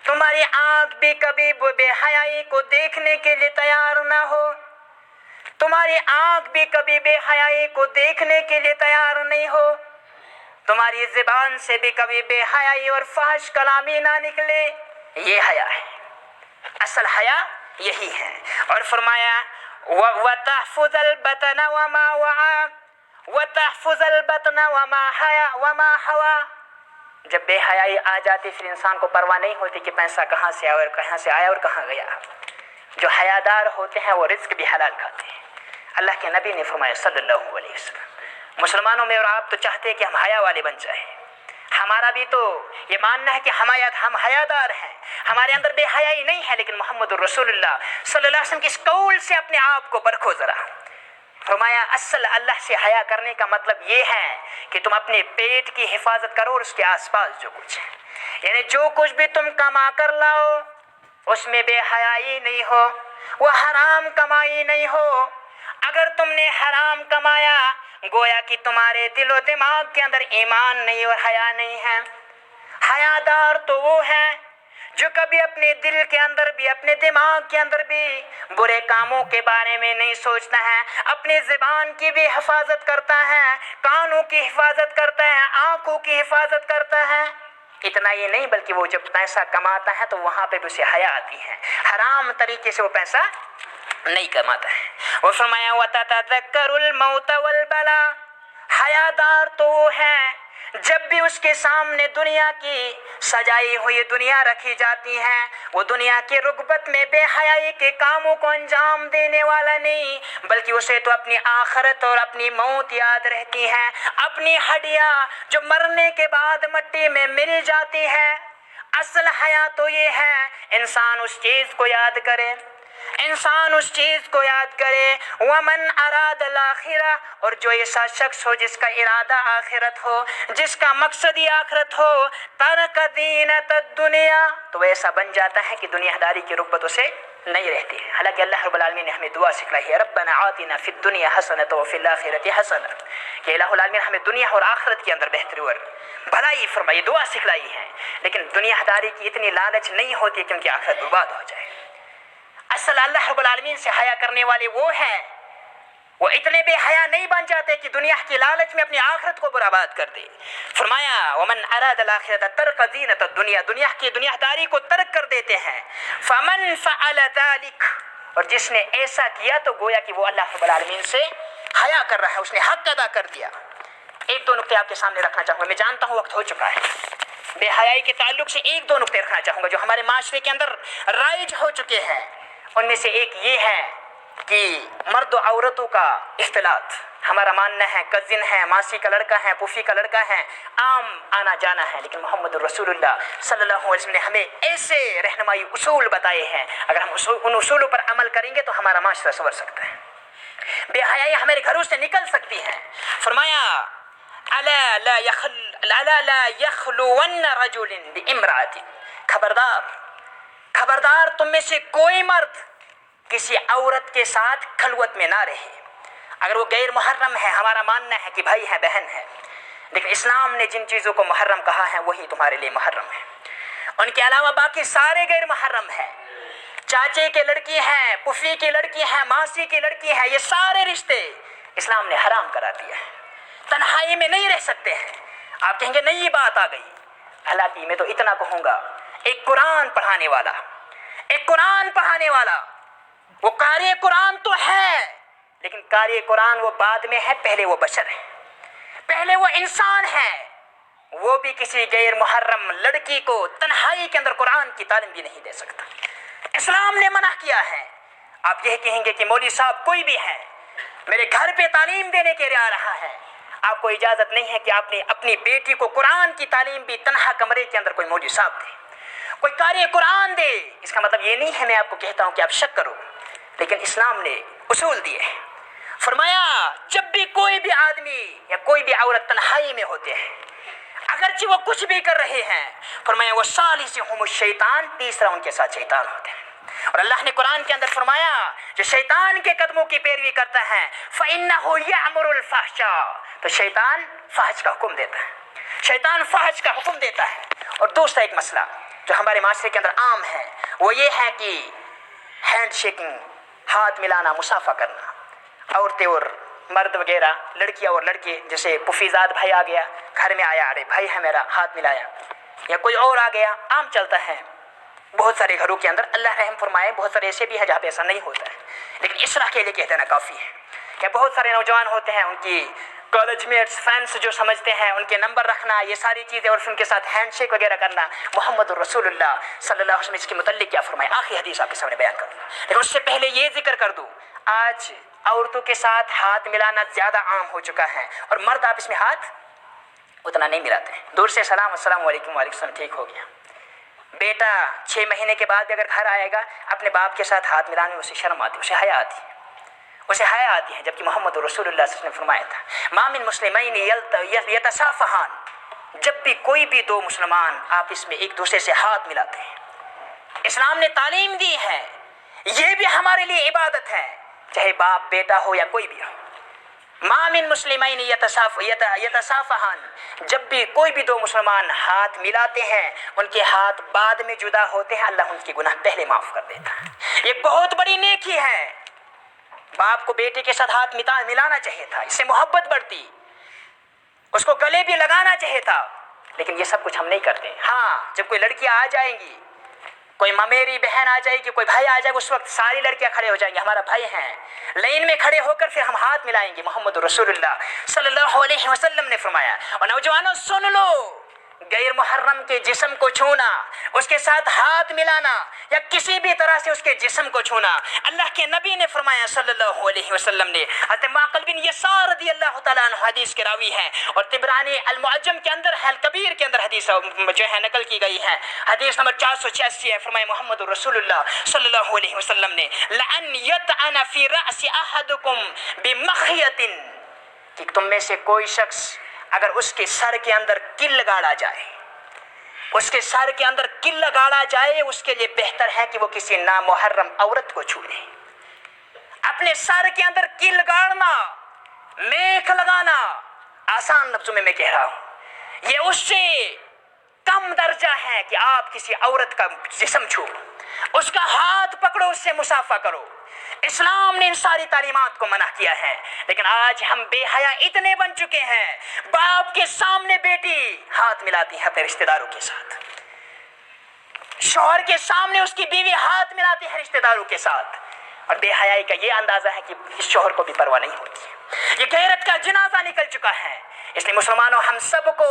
تمہاری آنکھ بھی کبھی بے حیائی کو دیکھنے کے لیے تیار نہ ہو، تمہاری آنکھ بھی کبھی بے حیائی کو دیکھنے کے لیے تیار نہیں ہو، تمہاری زبان سے بھی کبھی بے حیائی اور فحش کلامی نہ نکلے. یہ حیا ہے. اصل حیا یہی ہے. اور فرمایا وَتَحْفُظَ الْبَطْنَ وَمَا وَعَى وَتَحْفُظَ الْبَطْنَ وَمَا حَوَى. جب بے حیائی آ جاتی پھر انسان کو پرواہ نہیں ہوتی کہ پیسہ کہاں سے آیا اور کہاں گیا. جو حیادار ہوتے ہیں وہ رزق بھی حلال کھاتے ہیں. اللہ کے نبی نے فرمایا صلی اللہ علیہ وسلم، مسلمانوں میں اور آپ تو چاہتے ہیں کہ ہم حیا والے بن جائیں. ہمارا بھی تو یہ ماننا ہے کہ ہم حیادار ہیں، ہمارے اندر بے حیائی نہیں ہے. لیکن محمد الرسول اللہ صلی اللہ علیہ وسلم کی اس قول سے اپنے آپ کو پرکھو ذرا. فرمایا اصل اللہ سے حیا کرنے کا مطلب یہ ہے کہ تم اپنے پیٹ کی حفاظت کرو اور اس کے آس پاس جو کچھ ہے، یعنی جو کچھ بھی تم کما کر لاؤ اس میں بے حیائی نہیں ہو، وہ حرام کمائی نہیں ہو. اگر تم نے حرام کمایا گویا کہ تمہارے دل و دماغ کے اندر ایمان نہیں اور حیا نہیں ہے. حیادار تو وہ ہے جو کبھی اپنے دل کے اندر بھی، اپنے دماغ کے اندر بھی برے کاموں کے بارے میں نہیں سوچتا ہے، اپنی زبان کی بھی حفاظت کرتا ہے، کانوں کی حفاظت کرتا ہے، آنکھوں کی حفاظت کرتا ہے. اتنا یہ نہیں بلکہ وہ جب پیسہ کماتا ہے تو وہاں پہ بھی اسے حیا آتی ہے، حرام طریقے سے وہ پیسہ نہیں کماتا ہے. وہ فرمایا وَتَتَذَكَّرُ الْمَوْتَ وَالْبَلَا. حیادار تو وہ ہے جب بھی اس کے سامنے دنیا کی سجائی ہوئی دنیا رکھی جاتی ہے، وہ دنیا کی رغبت میں بے حیائی کے کاموں کو انجام دینے والا نہیں، بلکہ اسے تو اپنی آخرت اور اپنی موت یاد رہتی ہے، اپنی ہڈیاں جو مرنے کے بعد مٹی میں مل جاتی ہے. اصل حیا تو یہ ہے انسان اس چیز کو یاد کرے، انسان اس چیز کو یاد کرے. ومن اراد الاخرہ، اور جو ایسا شخص ہو جس کا ارادہ آخرت ہو، جس کا مقصد ہی آخرت ہو، ترک زینت الدنیا، تو ایسا بن جاتا ہے کہ دنیا داری کی رغبت اسے نہیں رہتی ہے. حالانکہ اللہ رب العالمین نے ہمیں دعا سکھلائی ہے ربنا آتنا فی الدنیا حسنۃ وفی الآخرۃ حسنۃ، کہ الہ العالمین ہمیں دنیا اور آخرت کے اندر بہتری اور بھلائی فرمائی، دعا سکھلائی ہے. لیکن دنیا داری کی اتنی لالچ نہیں ہوتی کہ ان کی آخرت برباد ہو جائے. اصل اللہ رب العالمین سے حیا کرنے والے وہ ہیں، وہ اتنے بے حیا نہیں بن جاتے کہ دنیا کی لالچ میں اپنی آخرت کو برباد کر دے. فرمایا ومن اراد الاخرۃ ترک زینت الدنیا، دنیا کی دنیا داری کو ترک کر دیتے ہیں. فمن فعل ذلک، اور جس نے ایسا کیا تو گویا کہ وہ اللہ رب العالمین سے حیا کر رہا ہے، اس نے حق ادا کر دیا. ایک دو نقطے آپ کے سامنے رکھنا چاہوں گا، میں جانتا ہوں وقت ہو چکا ہے. بے حیائی کے تعلق سے ایک دو نقطے رکھنا چاہوں گا جو ہمارے معاشرے کے اندر رائج ہو چکے ہیں ان میں سے ایک یہ ہے کہ مرد و عورتوں کا اختلاط. ہمارا ماننا ہے کزن ہے، ماسی کا لڑکا ہے، پھوپھی کا لڑکا ہے، عام آنا جانا ہے، لیکن محمد رسول اللہ صلی اللہ علیہ وسلم نے ہمیں ایسے رہنمائی اصول بتائے ہیں، اگر ہم ان اصولوں پر عمل کریں گے تو ہمارا معاشرہ سنور سکتا ہے، بے حیائی ہمارے گھروں سے نکل سکتی ہے. فرمایا الا لا یخلون رجل بامرأة، خبردار تم میں سے کوئی مرد کسی عورت کے ساتھ خلوت میں نہ رہے. اگر وہ غیر محرم ہے، ہمارا ماننا ہے کہ بھائی ہے، بہن ہے، لیکن اسلام نے جن چیزوں کو محرم کہا ہے وہی تمہارے لیے محرم ہے. ان کے علاوہ باقی سارے غیر محرم ہیں. چاچے کی لڑکی ہے، پھوپھی کی لڑکی ہے، ماسی کی لڑکی ہے، یہ سارے رشتے اسلام نے حرام کرا دیا ہے. تنہائی میں نہیں رہ سکتے ہیں. آپ کہیں گے نئی بات آ گئی. حالانکہ میں تو اتنا کہوں گا، ایک قرآن پڑھانے والا وہ قاری قرآن تو ہے، لیکن قاری قرآن وہ بعد میں ہے، پہلے وہ بشر ہے، پہلے وہ انسان ہے. وہ بھی کسی غیر محرم لڑکی کو تنہائی کے اندر قرآن کی تعلیم بھی نہیں دے سکتا. اسلام نے منع کیا ہے. آپ یہ کہیں گے کہ مولوی صاحب کوئی بھی ہے میرے گھر پہ تعلیم دینے کے لیے آ رہا ہے، آپ کو اجازت نہیں ہے کہ آپ نے اپنی بیٹی کو قرآن کی تعلیم بھی تنہا کمرے کے اندر کوئی مولوی صاحب دے، کوئی قاری قرآن دے. اس کا مطلب یہ نہیں ہے میں آپ کو کہتا ہوں کہ آپ شک کرو، لیکن اسلام نے اصول دیے ہیں. فرمایا جب بھی کوئی بھی آدمی یا کوئی بھی عورت تنہائی میں ہوتے ہیں، اگرچہ وہ کچھ بھی کر رہے ہیں، فرمایا وہ ثالثہم الشیطان، تیسرا ان کے ساتھ شیطان ہوتے ہیں. اور اللہ نے قرآن کے اندر فرمایا جو شیطان کے قدموں کی پیروی کرتا ہے فَإِنَّهُ يَأْمُرُ الْفَحْشَاءَ، تو شیطان فحش کا حکم دیتا ہے، شیطان فحش کا حکم دیتا ہے. اور دوسرا ایک مسئلہ جو ہمارے معاشرے کے اندر عام ہے وہ یہ ہے کہ ہینڈ شیکنگ، ہاتھ ملانا، مصافحہ کرنا. عورتیں اور مرد وغیرہ، لڑکیاں اور لڑکے، جیسے پفیزاد بھائی آ گیا گھر میں آیا، ارے بھائی ہے میرا، ہاتھ ملایا، یا کوئی اور آ گیا، عام چلتا ہے بہت سارے گھروں کے اندر. اللہ رحم فرمائے بہت سارے ایسے بھی ہیں جہاں پہ ایسا نہیں ہوتا ہے، لیکن اصلاح کے لیے کہہ دینا کافی ہے. کہ بہت سارے نوجوان ہوتے ہیں، ان کی کالج میٹس، فرینڈس جو سمجھتے ہیں، ان کے نمبر رکھنا، یہ ساری چیزیں، اور پھر ان کے ساتھ ہینڈ شیک وغیرہ کرنا. محمد رسول اللہ صلی اللہ علیہ وسلم اس کے متعلق کیا فرمائے، آخری حدیث آپ کے سامنے بیان کروں، لیکن اس سے پہلے یہ ذکر کر دوں، آج عورتوں کے ساتھ ہاتھ ملانا زیادہ عام ہو چکا ہے، اور مرد آپس میں ہاتھ اتنا نہیں ملاتے ہیں. دور سے سلام، السلام علیکم، وعلیکم السلام، ٹھیک ہو گیا. بیٹا 6 مہینے کے بعد اگر گھر آئے گا، اپنے باپ کے ساتھ ہاتھ ملانے میں اسے شرم آتی، اسے حیا آتی ہے، جبکہ محمد رسول اللہ صلی اللہ علیہ وسلم نے فرمایا تھا ما من مسلمین یتصافحان، جب بھی کوئی بھی دو مسلمان آپس میں ایک دوسرے سے ہاتھ ملاتے ہیں، اسلام نے تعلیم دی ہے، یہ بھی ہمارے لیے عبادت ہے، چاہے باپ بیٹا ہو یا کوئی بھی ہو. ما من مسلمین یتصافحان، جب بھی کوئی بھی دو مسلمان ہاتھ ملاتے ہیں، ان کے ہاتھ بعد میں جدا ہوتے ہیں، اللہ ان کے گناہ پہلے معاف کر دیتا ہے. یہ بہت بڑی نیکی ہے. باپ کو بیٹے کے ساتھ ہاتھ ملانا چاہیے تھا، اس سے محبت بڑھتی، اس کو گلے بھی لگانا چاہیے تھا، لیکن یہ سب کچھ ہم نہیں کرتے. ہاں جب کوئی لڑکیاں آ جائیں گی، کوئی ممیری بہن آ جائے گی، کوئی بھائی آ جائے گا، اس وقت ساری لڑکیاں کھڑے ہو جائیں گے، ہمارا بھائی ہیں، لائن میں کھڑے ہو کر پھر ہم ہاتھ ملائیں گے. محمد رسول اللہ صلی اللہ علیہ وسلم نے فرمایا. اور نوجوانوں سن لو، غیر محرم کے جسم کو چھونا، اس کے ساتھ ہاتھ ملانا، یا کسی بھی طرح سے اس کے جسم کو چھونا، اللہ کے نبی نے فرمایا صلی اللہ علیہ وسلم نے. حضرت معقل بن یسار رضی اللہ تعالیٰ عنہ حدیث کے راوی ہیں، اور طبرانی المعجم کے اندر ہے، الکبیر کے اندر حدیث جو ہے نقل کی گئی ہے، حدیث نمبر 486 ہے. فرمایا محمد رسول اللہ صلی اللہ علیہ وسلم نے لَأَنْ يَطْعَنَ فِي رَأْسِ أَحَدُكُمْ بِمَخْيَةٍ، کہ تم میں سے کوئی شخص اگر اس کے سر کے اندر کل گاڑا جائے، اس کے سر کے اندر کل گاڑا جائے، اس کے لیے بہتر ہے کہ وہ کسی نامحرم عورت کو چھو لے. اپنے سر کے اندر کل گاڑنا، میخ لگانا، آسان لفظوں میں کہہ رہا ہوں، یہ اس سے کم درجہ ہے کہ آپ کسی عورت کا جسم چھو، اس کا ہاتھ پکڑو، اس سے مصافحہ کرو. اسلام نے ان ساری تعلیمات کو منع کیا ہے، لیکن آج ہم بے حیا اتنے بن چکے ہیں، باپ کے سامنے بیٹی ہاتھ ملاتی ہے اپنے رشتہ داروں کے ساتھ، شوہر کے سامنے اس کی بیوی ہاتھ ملاتی ہے رشتہ داروں کے ساتھ، اور بے حیائی کا یہ اندازہ ہے کہ اس شوہر کو بھی پرواہ نہیں ہوتی. یہ غیرت کا جنازہ نکل چکا ہے. اس لیے مسلمانوں، ہم سب کو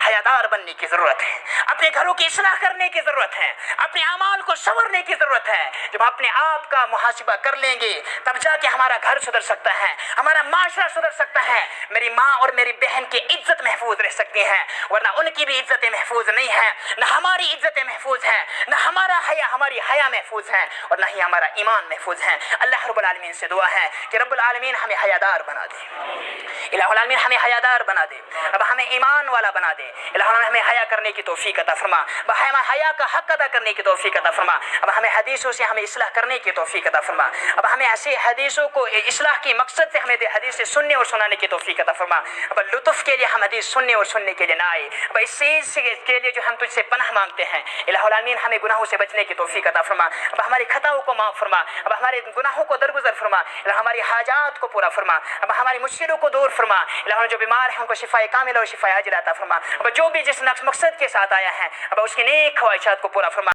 حیادار بننے کی ضرورت ہے، اپنے گھروں کی اصلاح کرنے کی ضرورت ہے، اپنے اعمال کو سنورنے کی ضرورت ہے۔ جب اپنے آپ کا محاسبہ کر لیں گے تب جا کے ہمارا گھر سدھر سکتا ہے، ہمارا معاشرہ سدھر سکتا ہے، میری ماں اور میری بہن کی عزت محفوظ رہ سکتی ہے، ورنہ ان کی بھی عزت محفوظ نہیں ہے، نہ ہماری عزت محفوظ ہے، نہ ہمارا حیا ہماری حیا محفوظ ہے، اور نہ ہی ہمارا ایمان محفوظ ہے۔ اللہ رب العالمین سے دعا ہے کہ رب العالمین ہمیں حیادار بنا دے، الہ العالمین ہمیں حیادار بنا دے، اب ہمیں ایمان والا بنا دے، الہ العالمین ہمیں حیا کرنے کی توفیق عطا فرما، ہمیں حیا کا حق ادا کرنے کی توفیق عطا فرما، اب ہمیں حدیثوں سے ہمیں اصلاح کرنے کی توفیق عطا فرما، اب ہمیں ایسی حدیثوں کو اصلاح کی مقصد سے ہمیں حدیث سننے اور سنانے کی توفیق عطا فرما، اب لطف کے لیے ہم حدیث سننے اور سننے کے لیے نہ آئے، اب اس چیز کے لیے جو ہم تجھ سے پناہ مانگتے ہیں، الہ العالمین ہمیں گناہوں سے بچنے کی توفیق عطا فرما، اب ہماری خطاؤں کو معاف فرما، اب ہمارے گناہوں کو درگزر فرما، الہ ہماری حاجات کو پورا فرما، اب ہماری مشکلوں کو دور فرما، الہ جو بیمار ہیں ان کو شفا کاملہ اور شفا عاجلہ عطا فرما، اب جو بھی جس مقصد کے ساتھ آیا ہے اب اس کی نیک خواہشات کو پورا فرما۔